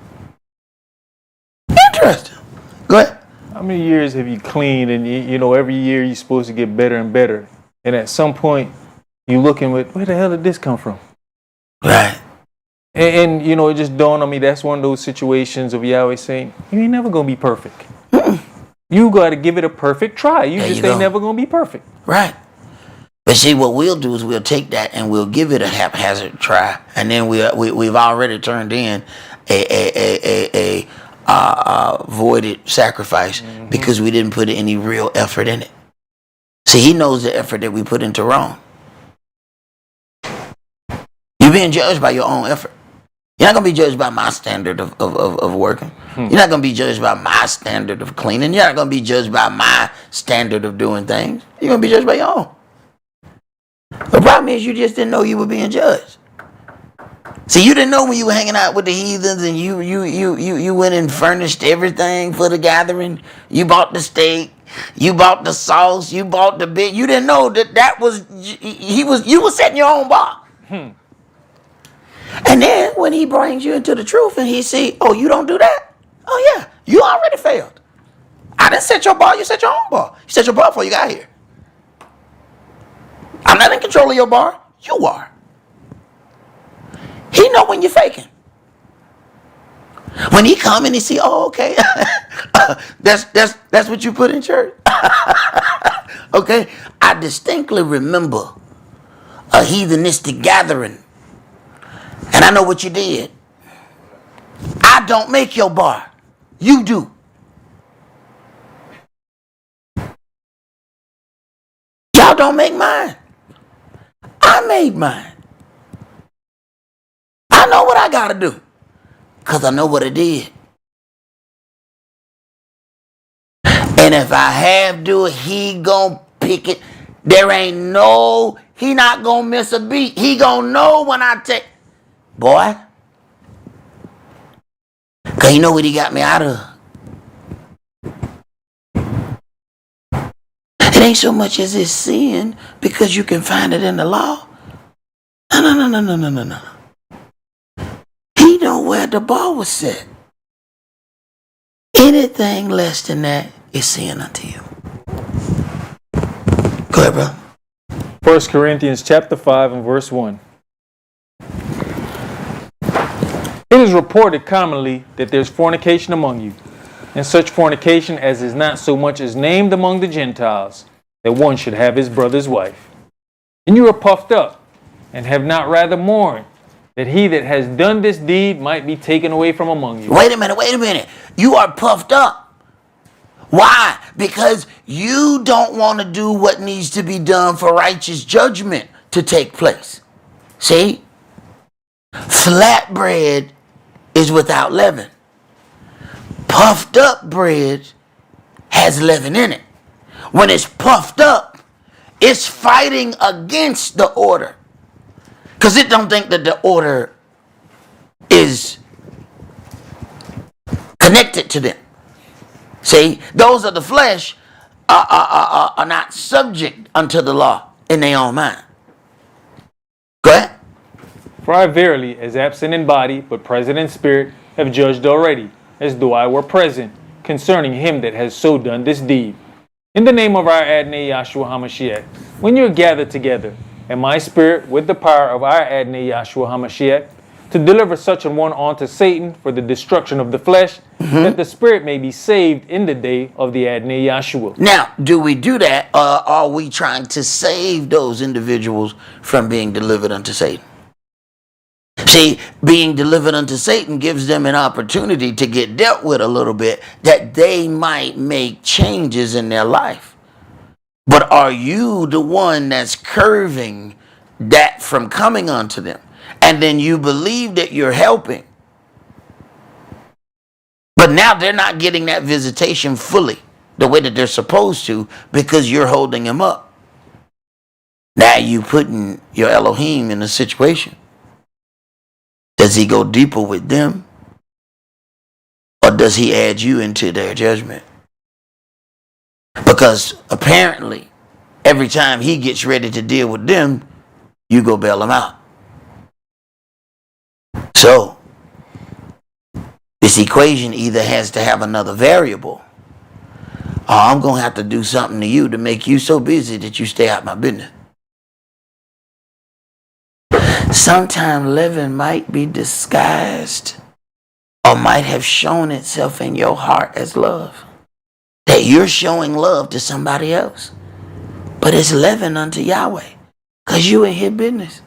S2: Go ahead.
S1: How many years have you cleaned? And you know, every year you're supposed to get better and better. And at some point, you looking with, where the hell did this come from?
S2: Right.
S1: And you know, it just dawned on me, that's one of those situations of Yahweh saying, you ain't never going to be perfect. You got to give it a perfect try. You just ain't never going to be perfect.
S2: Right. But see, what we'll do is we'll take that and we'll give it a haphazard try. And then we've already turned in a voided sacrifice because we didn't put any real effort in it. See, he knows the effort that we put into wrong. You're being judged by your own effort. You're not going to be judged by my standard of working. You're not going to be judged by my standard of cleaning. You're not going to be judged by my standard of doing things. You're going to be judged by your own. The problem is you just didn't know you were being judged. See, you didn't know when you were hanging out with the heathens and you went and furnished everything for the gathering. You bought the steak. You bought the sauce. You bought the bit. You didn't know that was you were setting your own bar. And then when he brings you into the truth and he see, oh, you don't do that? Oh, yeah, you already failed. I didn't set your bar, you set your own bar. You set your bar before you got here. I'm not in control of your bar, you are. He know when you're faking. When he come and he see, oh, okay, that's what you put in church. Okay, I distinctly remember a heathenistic gathering. And I know what you did. I don't make your bar. You do. Y'all don't make mine. I made mine. I know what I got to do because I know what I did. And if I have to, he gonna pick it. There ain't no, he not gonna miss a beat. He gonna know when I take, boy. Because you know what he got me out of? It ain't so much as it's sin because you can find it in the law. No. He know where the bar was set. Anything less than that is sin unto you. Go ahead, brother.
S1: 1 Corinthians chapter 5 and verse 1. It is reported commonly that there's fornication among you, and such fornication as is not so much as named among the Gentiles, that one should have his brother's wife. And you are puffed up, and have not rather mourned, that he that has done this deed might be taken away from among you.
S2: Wait a minute. You are puffed up. Why? Because you don't want to do what needs to be done for righteous judgment to take place. See? Flat bread is without leaven. Puffed up bread has leaven in it. When it's puffed up, it's fighting against the order. Because it don't think that the order is connected to them. See, those of the flesh are not subject unto the law in their own mind. Go ahead.
S1: For I verily, as absent in body, but present in spirit, have judged already, as though I were present, concerning him that has so done this deed. In the name of our Adonai Yahshua HaMashiach, when you are gathered together, and my spirit with the power of our Adonai Yahshua HaMashiach, to deliver such an one unto Satan for the destruction of the flesh, that the spirit may be saved in the day of the Adonai Yahshua.
S2: Now, do we do that, or are we trying to save those individuals from being delivered unto Satan? See, being delivered unto Satan gives them an opportunity to get dealt with a little bit, that they might make changes in their life. But are you the one that's curving that from coming unto them? And then you believe that you're helping. But now they're not getting that visitation fully, the way that they're supposed to, because you're holding them up. Now you putting your Elohim in a situation. Does he go deeper with them? Or does he add you into their judgment? Because apparently, every time he gets ready to deal with them, you go bail him out. So, this equation either has to have another variable, or I'm going to have to do something to you to make you so busy that you stay out my business. Sometimes leaven might be disguised or might have shown itself in your heart as love. That you're showing love to somebody else. But it's leaven unto Yahweh. Because you in his business.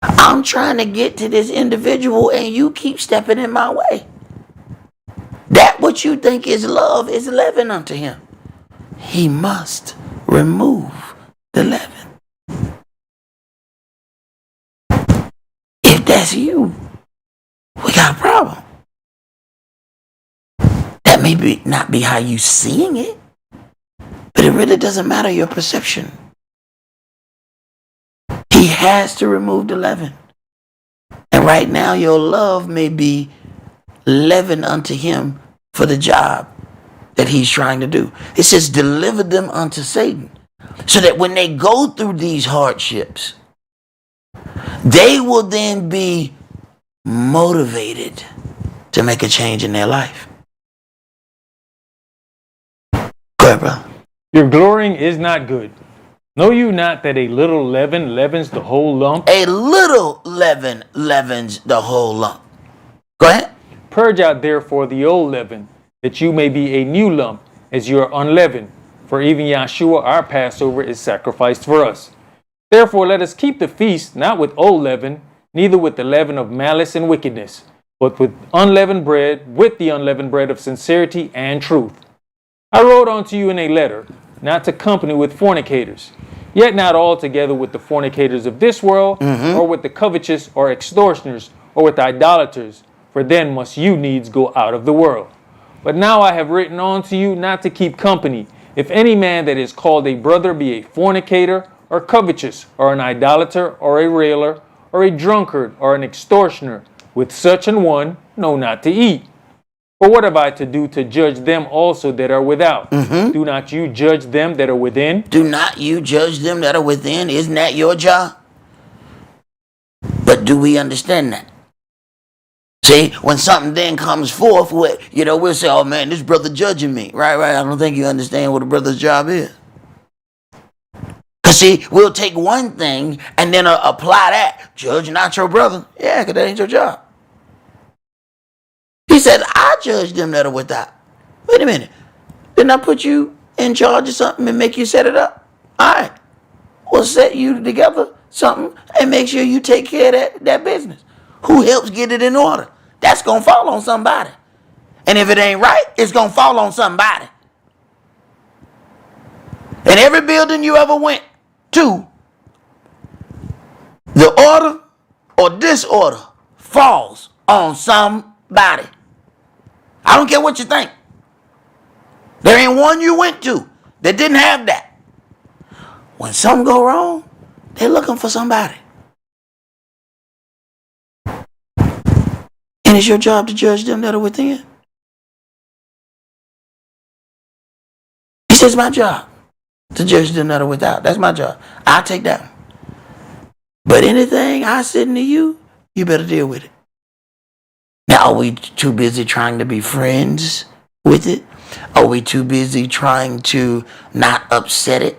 S2: I'm trying to get to this individual and you keep stepping in my way. That what you think is love is leaven unto him. He must remove the leaven. If that's you, we got a problem. That may not be how you seeing it, but it really doesn't matter your perception. He has to remove the leaven. And right now your love may be leaven unto him for the job that he's trying to do. It says deliver them unto Satan. So that when they go through these hardships, they will then be motivated to make a change in their life. Go ahead, brother.
S1: Your glorying is not good. Know you not that a little leaven leavens the whole lump?
S2: A little leaven leavens the whole lump. Go ahead.
S1: Purge out therefore the old leaven, that you may be a new lump, as you are unleavened. For even Yahshua our Passover is sacrificed for us. Therefore let us keep the feast not with old leaven, neither with the leaven of malice and wickedness, but with unleavened bread, with the unleavened bread of sincerity and truth. I wrote unto you in a letter, not to company with fornicators, yet not altogether with the fornicators of this world, or with the covetous or extortioners, or with idolaters, for then must you needs go out of the world. But now I have written unto you not to keep company, if any man that is called a brother be a fornicator, or covetous, or an idolater, or a railer, or a drunkard, or an extortioner, with such an one, no, not to eat. For what have I to do to judge them also that are without? Do not you judge them that are within?
S2: Do not you judge them that are within? Isn't that your job? But do we understand that? See, when something then comes forth, we'll say, oh man, this brother judging me. Right. I don't think you understand what a brother's job is. Because see, we'll take one thing and then apply that. Judge not your brother. Yeah, because that ain't your job. He said, I judge them that are without. Wait a minute. Didn't I put you in charge of something and make you set it up? All right. We'll set you together something and make sure you take care of that business. Who helps get it in order? That's going to fall on somebody. And if it ain't right, it's going to fall on somebody. And every building you ever went to, the order or disorder falls on somebody. I don't care what you think. There ain't one you went to that didn't have that. When something go wrong, they're looking for somebody. And it's your job to judge them that are within. He says, my job to judge them that are without. That's my job. I'll take that one. But anything I send to you, you better deal with it. Now, are we too busy trying to be friends with it? Are we too busy trying to not upset it?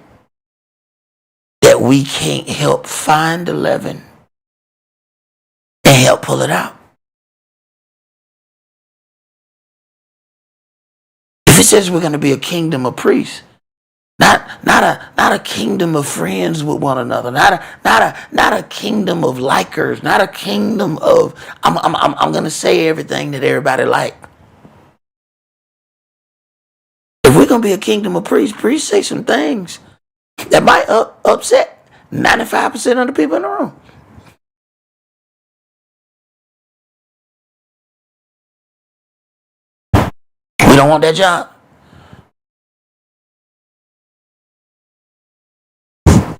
S2: That we can't help find the leaven and help pull it out? If it says we're going to be a kingdom of priests, not a kingdom of friends with one another, not a kingdom of likers, not a kingdom of I'm going to say everything that everybody like. If we're going to be a kingdom of priests say some things that might upset 95% of the people in the room. We don't want that job.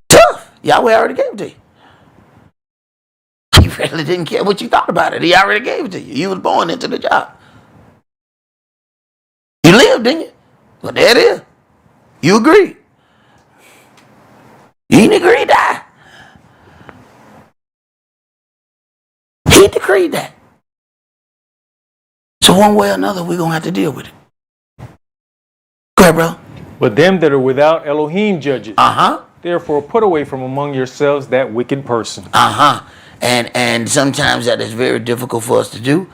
S2: Tough. Yahweh already gave it to you. He really didn't care what you thought about it. He already gave it to you. You was born into the job. You lived, didn't you? Well, there it is. You agreed. You didn't agree to die. He decreed that. So one way or another, we're going to have to deal with it. Go ahead, bro.
S1: But them that are without Elohim judges. Therefore, put away from among yourselves that wicked person.
S2: And sometimes that is very difficult for us to do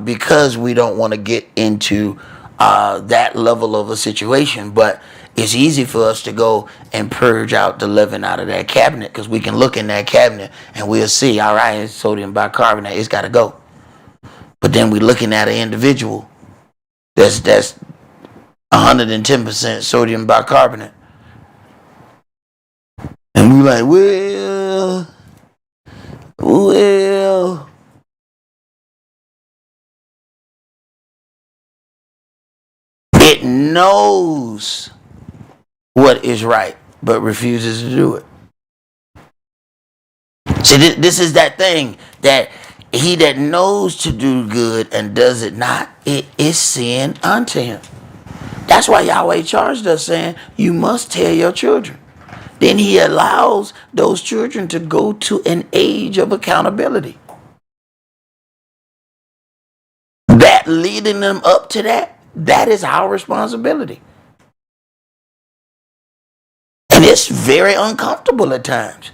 S2: because we don't want to get into that level of a situation. But it's easy for us to go and purge out the leaven out of that cabinet because we can look in that cabinet and we'll see, all right, it's sodium bicarbonate, it's got to go. But then we're looking at an individual that's 110% sodium bicarbonate. And we're like, well. It knows what is right, but refuses to do it. See, this is that thing that he that knows to do good and does it not, it is sin unto him. That's why Yahweh charged us saying, you must tell your children. Then he allows those children to go to an age of accountability. That leading them up to that is our responsibility. And it's very uncomfortable at times.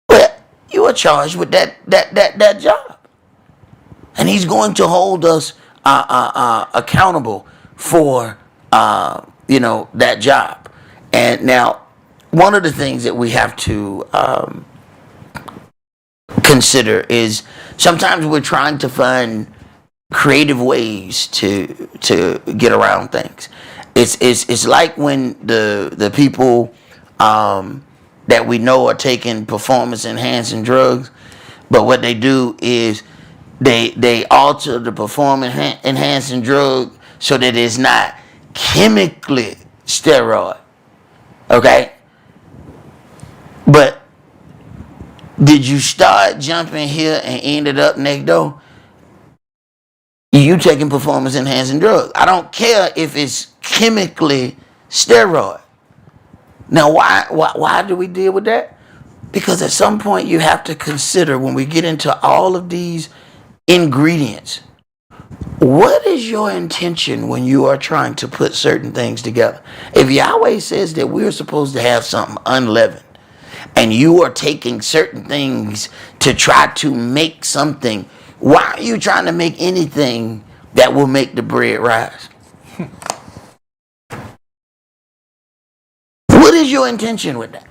S2: But you are charged with that job. And he's going to hold us accountable for that job. And now, one of the things that we have to consider is sometimes we're trying to find creative ways to get around things. It's like when the people that we know are taking performance enhancing drugs, but what they do is they alter the performance enhancing drug so that it's not chemically steroid. Okay? But did you start jumping here and ended up next door? You taking performance enhancing drugs. I don't care if it's chemically steroid. Now, why do we deal with that? Because at some point you have to consider, when we get into all of these ingredients, what is your intention when you are trying to put certain things together? If Yahweh says that we're supposed to have something unleavened, and you are taking certain things to try to make something, why are you trying to make anything that will make the bread rise? What is your intention with that?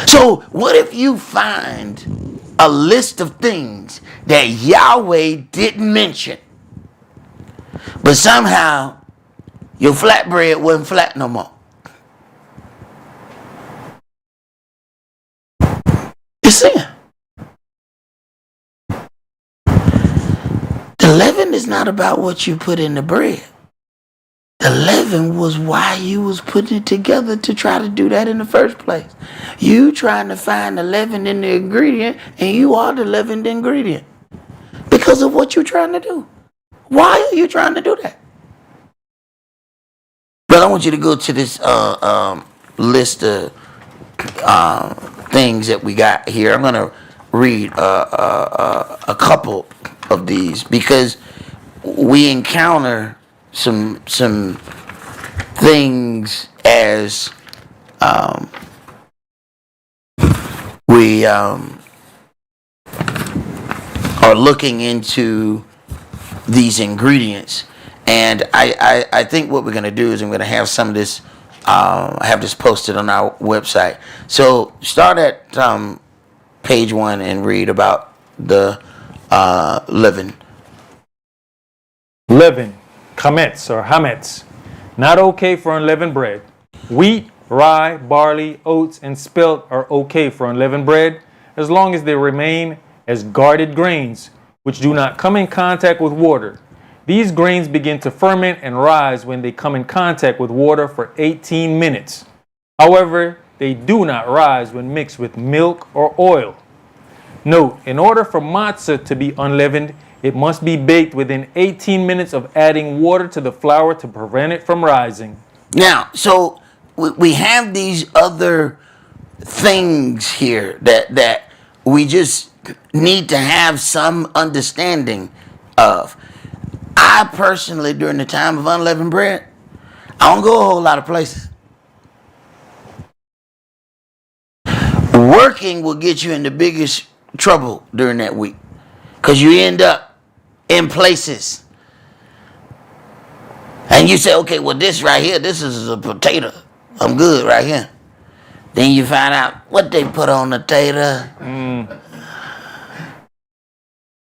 S2: So what if you find a list of things that Yahweh didn't mention, but somehow your flatbread wasn't flat no more? It's sin. The leaven is not about what you put in the bread. The leaven was why you was putting it together to try to do that in the first place. You trying to find the leaven in the ingredient, and you are the leavened ingredient because of what you're trying to do. Why are you trying to do that? But I want you to go to this list of things that we got here. I'm gonna read a couple of these because we encounter some things as we are looking into these ingredients. And I think what we're going to do is I'm going to have some of this, have this posted on our website. So start at page 1 and read about the leaven.
S1: Leaven, chametz or hametz, not okay for unleavened bread. Wheat, rye, barley, oats, and spelt are okay for unleavened bread as long as they remain as guarded grains, which do not come in contact with water. These grains begin to ferment and rise when they come in contact with water for 18 minutes. However, they do not rise when mixed with milk or oil. Note, in order for matzah to be unleavened, it must be baked within 18 minutes of adding water to the flour to prevent it from rising.
S2: Now, so we have these other things here that we just need to have some understanding of. I personally, during the time of unleavened bread, I don't go a whole lot of places. Working will get you in the biggest trouble during that week because you end up in places and you say, okay, well, this right here, this is a potato. I'm good right here. Then you find out what they put on the tater.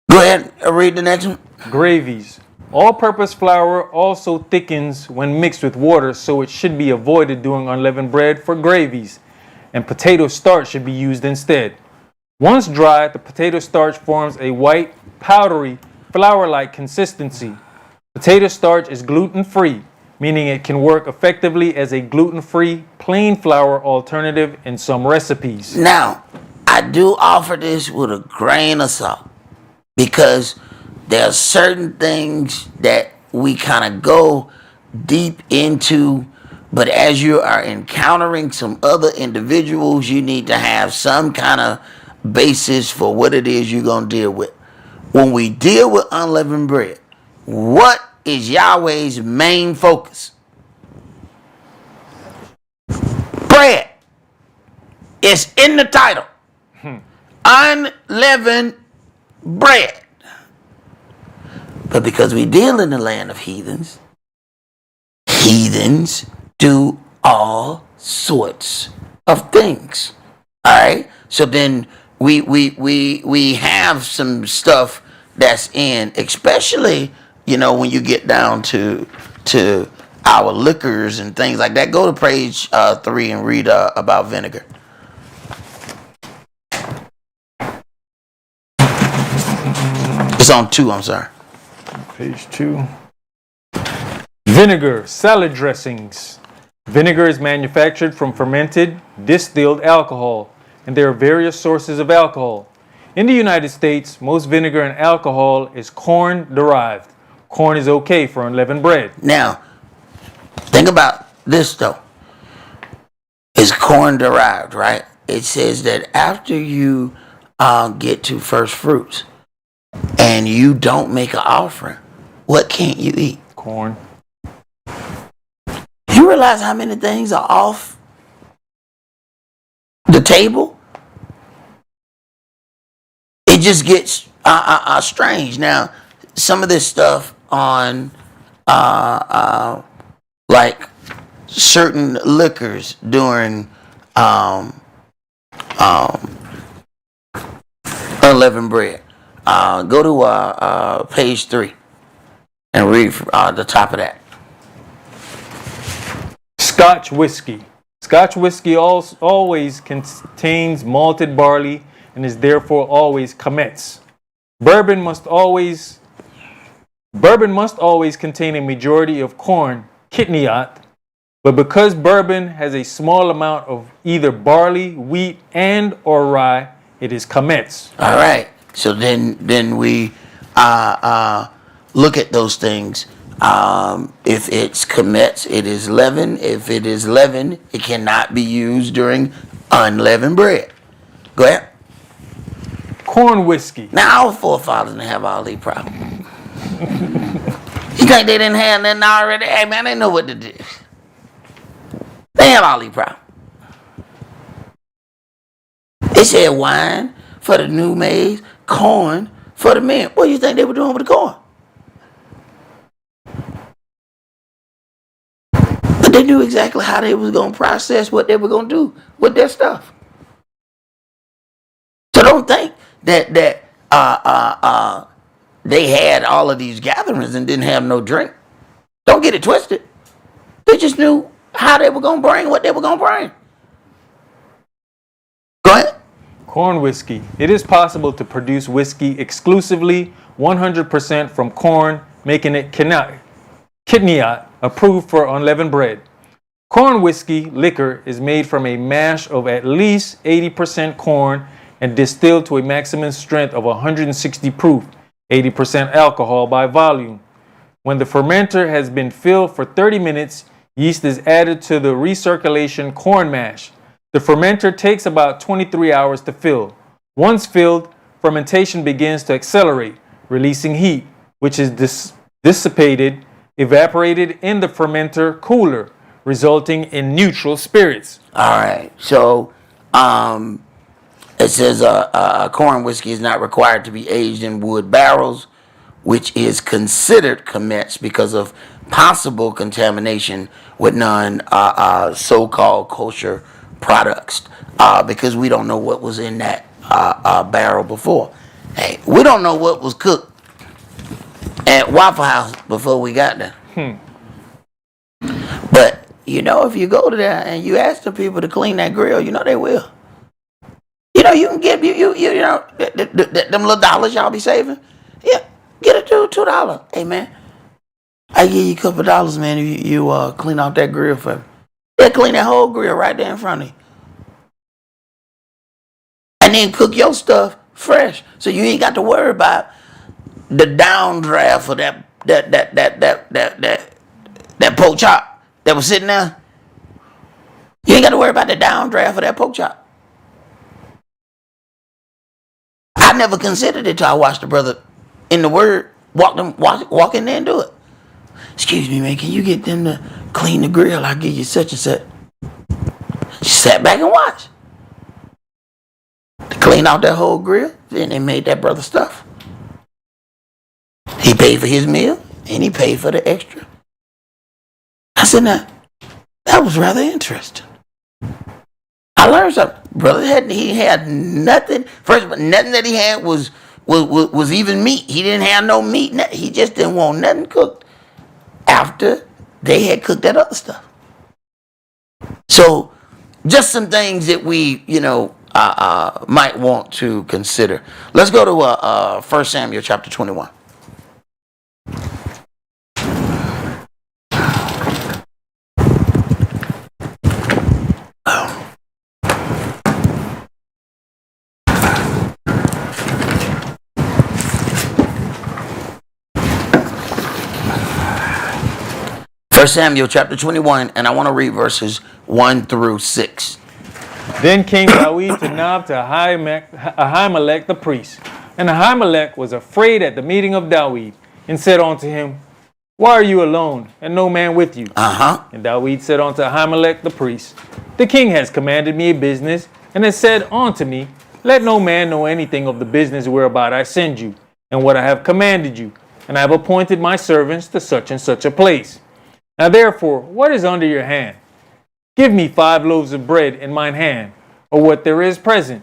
S2: Go ahead and read the next one.
S1: Gravies. All-purpose flour also thickens when mixed with water, so it should be avoided doing unleavened bread for gravies, and potato starch should be used instead. Once dried, the potato starch forms a white, powdery, flour-like consistency. Potato starch is gluten-free, meaning it can work effectively as a gluten-free, plain flour alternative in some recipes.
S2: Now, I do offer this with a grain of salt because there are certain things that we kind of go deep into, but as you are encountering some other individuals, you need to have some kind of basis for what it is you're going to deal with. When we deal with unleavened bread, what is Yahweh's main focus? Bread. It's in the title. Unleavened bread. But because we deal in the land of heathens, heathens do all sorts of things. All right? So then we have some stuff that's in, especially, when you get down to our liquors and things like that. Go to page 3 and read about vinegar. It's on 2, I'm sorry.
S1: Page 2. Vinegar, salad dressings. Vinegar is manufactured from fermented, distilled alcohol, and there are various sources of alcohol. In the United States, most vinegar and alcohol is corn derived. Corn is okay for unleavened bread.
S2: Now, think about this though. It's corn derived, right? It says that after you get to first fruits and you don't make an offering, what can't you eat?
S1: Corn.
S2: You realize how many things are off the table? It just gets strange. Now, some of this stuff on like certain liquors during unleavened bread. Go to page 3 and read the top of that.
S1: Scotch whiskey. Scotch whiskey always contains malted barley and is therefore always Comets. Bourbon must always contain a majority of corn, kitniat, but because bourbon has a small amount of either barley, wheat, and or rye, it is Comets.
S2: All right. So then we look at those things. If it's Comets, it is leaven. If it is leaven, it cannot be used during unleavened bread. Go ahead.
S1: Corn whiskey.
S2: Now, our forefathers didn't have all these problems. You think they didn't have nothing already? Hey, man, they know what to do. They have all these problems. They said wine for the new maize, corn for the men. What do you think they were doing with the corn? But they knew exactly how they was going to process what they were going to do with their stuff. So don't think that they had all of these gatherings and didn't have no drink. Don't get it twisted. They just knew how they were going to bring what they were going to bring. Go ahead.
S1: Corn whiskey. It is possible to produce whiskey exclusively 100% from corn, making it kitniat, approved for unleavened bread. Corn whiskey liquor is made from a mash of at least 80% corn and distilled to a maximum strength of 160 proof, 80% alcohol by volume. When the fermenter has been filled for 30 minutes, yeast is added to the recirculation corn mash. The fermenter takes about 23 hours to fill. Once filled, fermentation begins to accelerate, releasing heat, which is evaporated in the fermenter cooler, resulting in neutral spirits.
S2: All right. So, it says corn whiskey is not required to be aged in wood barrels, which is considered Comets because of possible contamination with so-called kosher products, because we don't know what was in that barrel before. Hey, we don't know what was cooked at Waffle House before we got there. But, if you go to there and you ask the people to clean that grill, they will. You can get them little dollars y'all be saving. Yeah, get it to $2. Hey man, I give you a couple dollars, man. If you clean off that grill for me. Yeah, clean that whole grill right there in front of you, and then cook your stuff fresh, so you ain't got to worry about the downdraft for that pork chop that was sitting there. You ain't got to worry about the downdraft for that pork chop. I never considered it till I watched the brother in the Word walk in there and do it. Excuse me, man, can you get them to clean the grill? I'll give you such and such. She sat back and watched. To clean out that whole grill, then they made that brother stuff. He paid for his meal, and he paid for the extra. I said, now, that was rather interesting. I learned something. Brother he had nothing. First of all, nothing that he had was even meat. He didn't have no meat. He just didn't want nothing cooked after they had cooked that other stuff. So just some things that we, might want to consider. Let's go to 1 Samuel chapter 21. First Samuel chapter 21, and I want to read verses 1 through 6.
S1: Then came David to Nob to Ahimelech the priest. And Ahimelech was afraid at the meeting of David, and said unto him, Why are you alone, and no man with you? And David said unto Ahimelech the priest, The king has commanded me a business, and has said unto me, Let no man know anything of the business whereabout I send you, and what I have commanded you. And I have appointed my servants to such and such a place. Now therefore, what is under your hand? Give me 5 loaves of bread in mine hand, or what there is present.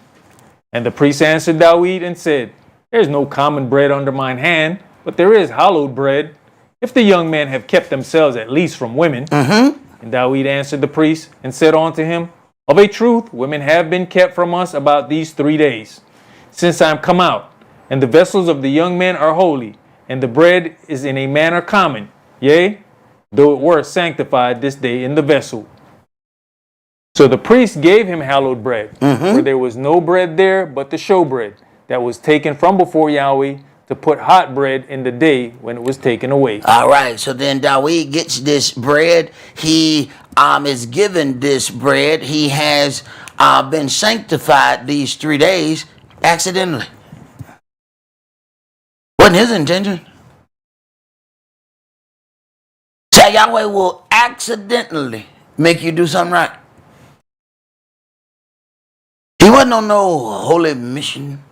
S1: And the priest answered David and said, There is no common bread under mine hand, but there is hallowed bread, if the young men have kept themselves at least from women. And David answered the priest and said unto him, Of a truth, women have been kept from us about these 3 days, since I am come out, and the vessels of the young men are holy, and the bread is in a manner common, yea, though it were sanctified this day in the vessel. So the priest gave him hallowed bread, for there was no bread there but the showbread that was taken from before Yahweh to put hot bread in the day when it was taken away.
S2: All right, so then David gets this bread. He is given this bread. He has been sanctified these 3 days accidentally. Wasn't his intention. So Yahweh will accidentally make you do something right. He wasn't on no holy mission.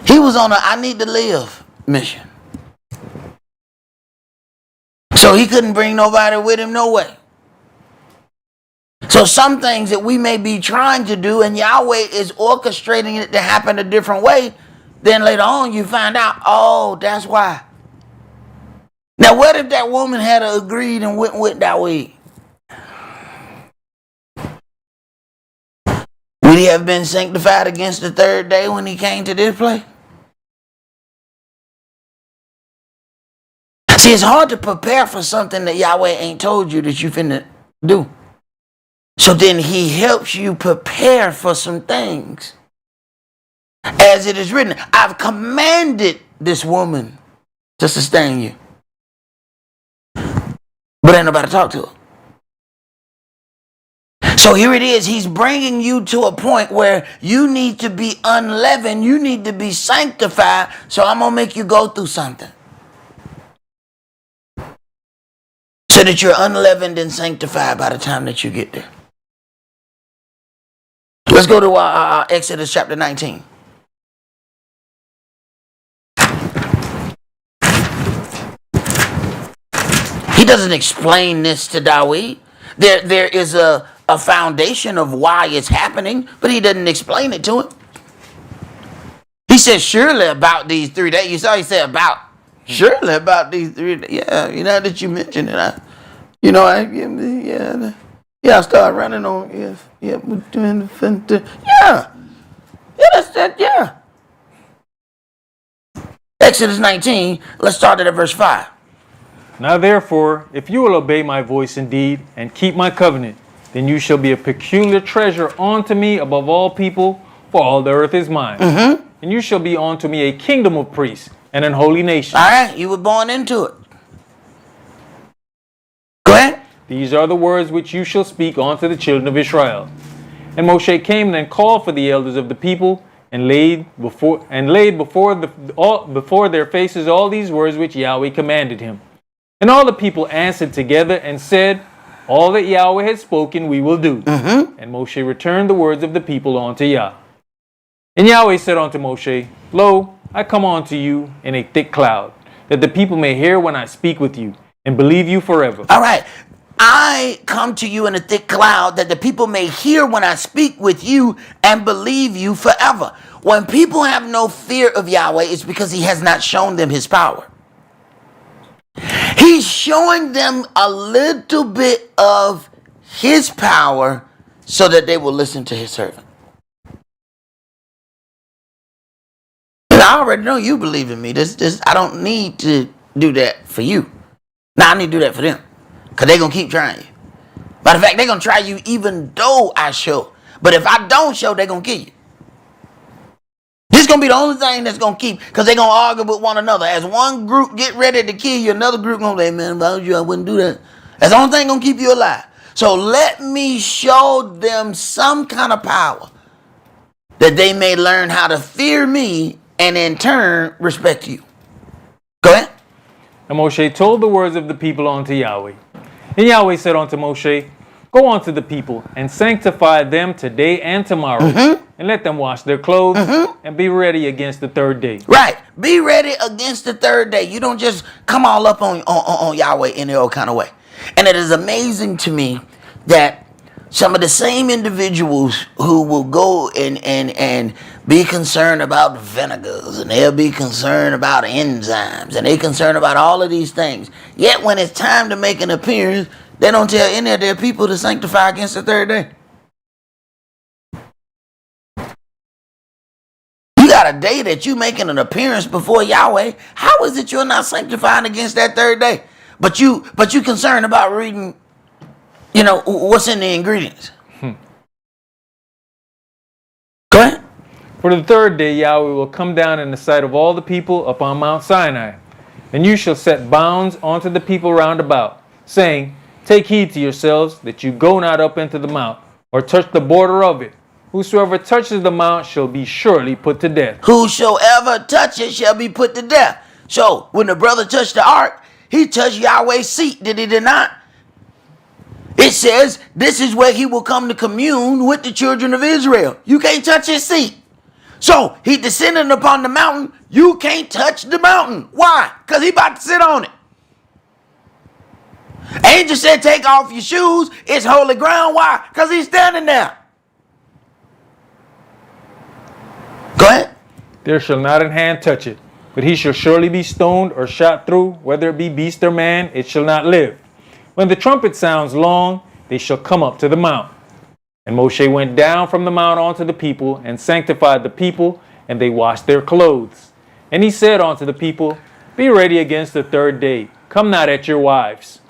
S2: He was on a I need to live mission. So he couldn't bring nobody with him, no way. So some things that we may be trying to do and Yahweh is orchestrating it to happen a different way, then later on you find out, oh, that's why. Now, what if that woman had agreed and went with David? Would he have been sanctified against the 3rd day when he came to this place? See, it's hard to prepare for something that Yahweh ain't told you that you finna do. So then he helps you prepare for some things. As it is written, I've commanded this woman to sustain you. But ain't nobody talk to her. So here it is. He's bringing you to a point where you need to be unleavened. You need to be sanctified. So I'm going to make you go through something. So that you're unleavened and sanctified by the time that you get there. Let's go to Exodus chapter 19. He doesn't explain this to David. There is a foundation of why it's happening, but he doesn't explain it to him. He says, surely about these 3 days. You saw he said about. Surely about these 3 days. Yeah, that you mentioned it. I started running on. Yeah, that's that. Yeah. Exodus 19. Let's start at verse 5.
S1: Now therefore, if you will obey my voice indeed, and keep my covenant, then you shall be a peculiar treasure unto me above all people, for all the earth is mine. And you shall be unto me a kingdom of priests, and an holy nation.
S2: All right, you were born into it. Go ahead.
S1: These are the words which you shall speak unto the children of Israel. And Moshe came and called for the elders of the people, and laid before their faces all these words which Yahweh commanded him. And all the people answered together and said, All that Yahweh had spoken we will do. And Moshe returned the words of the people unto Yah. And Yahweh said unto Moshe, Lo, I come unto you in a thick cloud, that the people may hear when I speak with you, and believe you forever.
S2: All right. I come to you in a thick cloud, that the people may hear when I speak with you, and believe you forever. When people have no fear of Yahweh, it's because he has not shown them his power. He's showing them a little bit of his power so that they will listen to his servant. And I already know you believe in me. I don't need to do that for you. Now I need to do that for them. Because they're going to keep trying you. Matter of fact, they're going to try you even though I show. But if I don't show, they're going to kill you. This is going to be the only thing that's going to keep, because they're going to argue with one another. As one group get ready to kill you, another group going to say, man, if I was you, I wouldn't do that. That's the only thing going to keep you alive. So let me show them some kind of power that they may learn how to fear me and in turn respect you. Go ahead.
S1: And Moshe told the words of the people unto Yahweh. And Yahweh said unto Moshe, go unto the people and sanctify them today and tomorrow, and let them wash their clothes and be ready against the third day.
S2: Right. Be ready against the third day. You don't just come all up on Yahweh in the old kind of way. And it is amazing to me that some of the same individuals who will go and be concerned about vinegars, and they'll be concerned about enzymes, and they're concerned about all of these things. Yet when it's time to make an appearance, they don't tell any of their people to sanctify against the third day. You got a day that you making an appearance before Yahweh. How is it you're not sanctifying against that third day? But you concerned about reading, what's in the ingredients. Go ahead.
S1: For the third day Yahweh will come down in the sight of all the people upon Mount Sinai. And you shall set bounds unto the people round about, saying, take heed to yourselves that you go not up into the mount, or touch the border of it. Whosoever touches the mount shall be surely put to death.
S2: Whosoever touch it shall be put to death. So when the brother touched the ark, he touched Yahweh's seat, did he not? It says this is where he will come to commune with the children of Israel. You can't touch his seat. So he descended upon the mountain. You can't touch the mountain. Why? Because he about to sit on it. Angel said take off your shoes. It's holy ground. Why? Because he's standing there. Go ahead.
S1: There shall not an hand touch it, but he shall surely be stoned or shot through, whether it be beast or man, it shall not live. When the trumpet sounds long, they shall come up to the mount. And Moshe went down from the mount unto the people, and sanctified the people, and they washed their clothes. And he said unto the people, be ready against the third day, come not at your wives.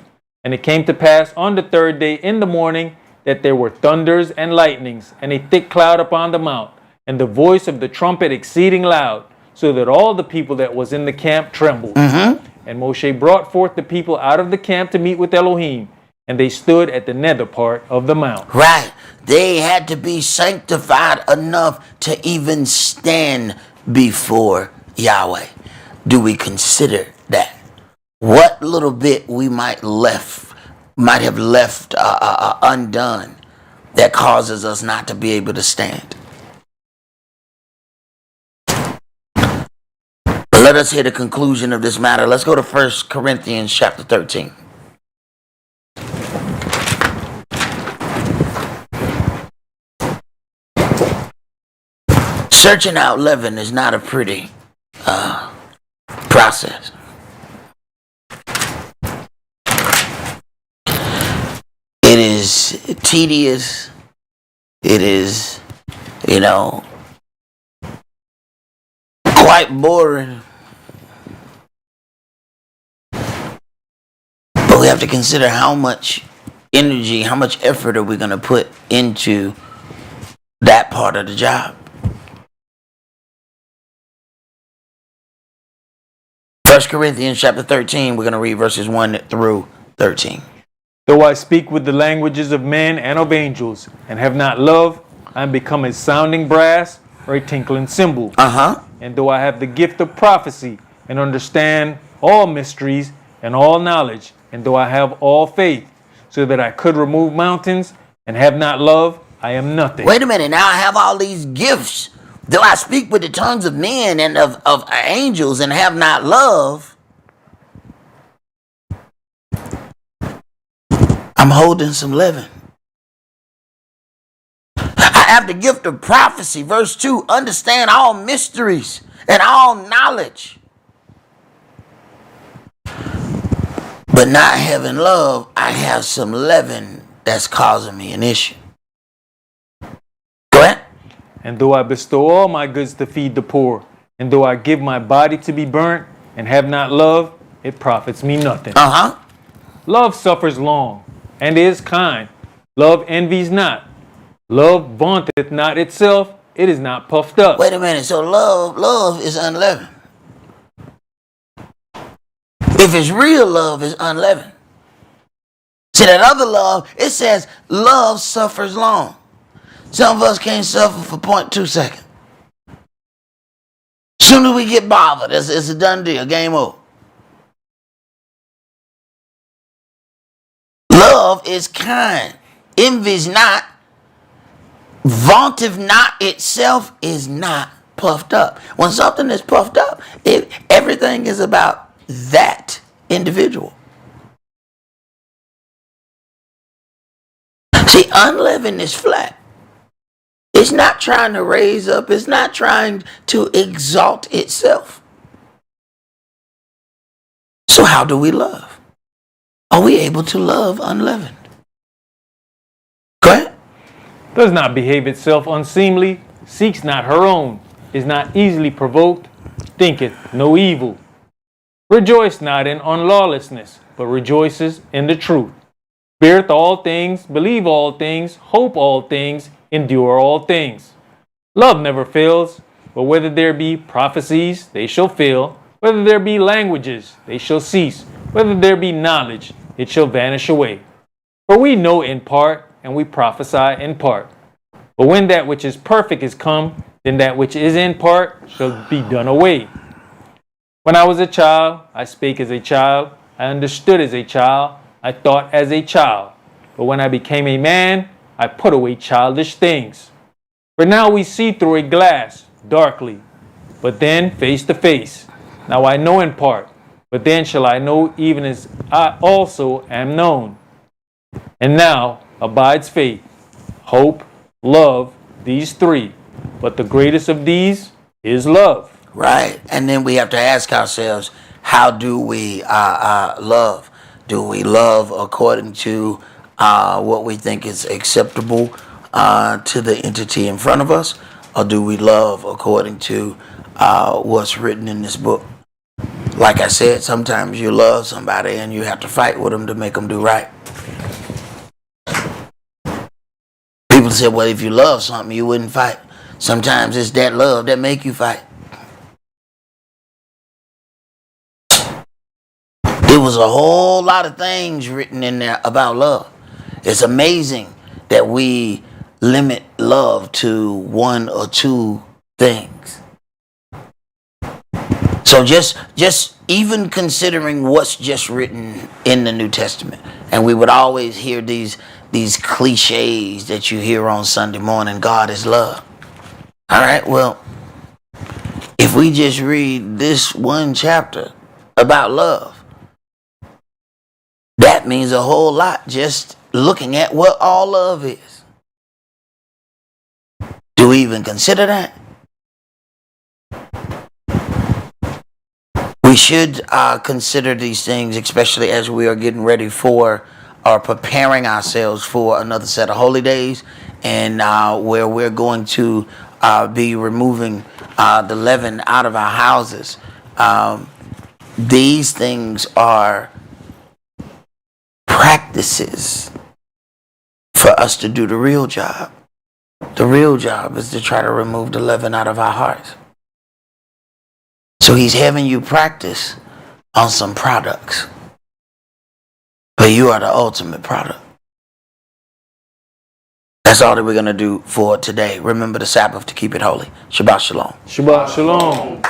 S1: And it came to pass on the third day in the morning, that there were thunders and lightnings, and a thick cloud upon the mount, and the voice of the trumpet exceeding loud, so that all the people that was in the camp trembled. And Moshe brought forth the people out of the camp to meet with Elohim, and they stood at the nether part of the mount.
S2: Right. They had to be sanctified enough to even stand before Yahweh. Do we consider that? What little bit we might have left undone that causes us not to be able to stand? Let us hear the conclusion of this matter. Let's go to 1 Corinthians chapter 13. Searching out leaven is not a pretty process. It is tedious. It is, quite boring. But we have to consider how much energy, how much effort are we going to put into that part of the job. 1 Corinthians chapter 13, we're going to read verses 1 through 13.
S1: Though I speak with the languages of men and of angels, and have not love, I am become a sounding brass or a tinkling cymbal. And though I have the gift of prophecy, and understand all mysteries and all knowledge, and though I have all faith, so that I could remove mountains, and have not love, I am nothing.
S2: Wait a minute, now I have all these gifts. Though I speak with the tongues of men and of angels and have not love, I'm holding some leaven. I have the gift of prophecy. Verse 2, understand all mysteries and all knowledge. But not having love, I have some leaven that's causing me an issue. Correct?
S1: And though I bestow all my goods to feed the poor, and though I give my body to be burnt, and have not love, it profits me nothing. Love suffers long, and is kind. Love envies not. Love vaunteth not itself. It is not puffed up.
S2: Wait a minute. So love is unleavened. If it's real love, it's unleavened. See, that other love, it says love suffers long. Some of us can't suffer for 0.2 seconds. Soon as we get bothered, it's a done deal, game over. Love is kind, envies not, vaunteth not itself, is not puffed up. When something is puffed up, everything is about that individual. See, unleavened is flat. It's not trying to raise up. It's not trying to exalt itself. So how do we love? Are we able to love unleavened? Go ahead.
S1: Does not behave itself unseemly, seeks not her own, is not easily provoked, thinketh no evil. Rejoice not in unlawlessness, but rejoices in the truth. Beareth all things, believe all things, hope all things, endure all things. Love never fails, but whether there be prophecies, they shall fail. Whether there be languages, they shall cease. Whether there be knowledge, it shall vanish away. For we know in part, and we prophesy in part. But when that which is perfect is come, then that which is in part shall be done away. When I was a child, I spake as a child, I understood as a child, I thought as a child. But when I became a man, I put away childish things. For now we see through a glass, darkly, but then face to face. Now I know in part, but then shall I know even as I also am known. And now abides faith, hope, love, these three. But the greatest of these is love.
S2: Right. And then we have to ask ourselves, how do we love? Do we love according to what we think is acceptable to the entity in front of us? Or do we love according to what's written in this book? Like I said, sometimes you love somebody and you have to fight with them to make them do right. People say, well, if you love something, you wouldn't fight. Sometimes it's that love that make you fight. There was a whole lot of things written in there about love. It's amazing that we limit love to one or two things. So just even considering what's just written in the New Testament, and we would always hear these cliches that you hear on Sunday morning, God is love. All right, well, if we just read this one chapter about love, that means a whole lot just looking at what all love is. Do we even consider that? We should consider these things, especially as we are getting ready for or preparing ourselves for another set of holy days, and where we're going to be removing the leaven out of our houses. These things are practices for us to do the real job. The real job is to try to remove the leaven out of our hearts. So he's having you practice on some products. But you are the ultimate product. That's all that we're going to do for today. Remember the Sabbath to keep it holy. Shabbat shalom.
S1: Shabbat shalom.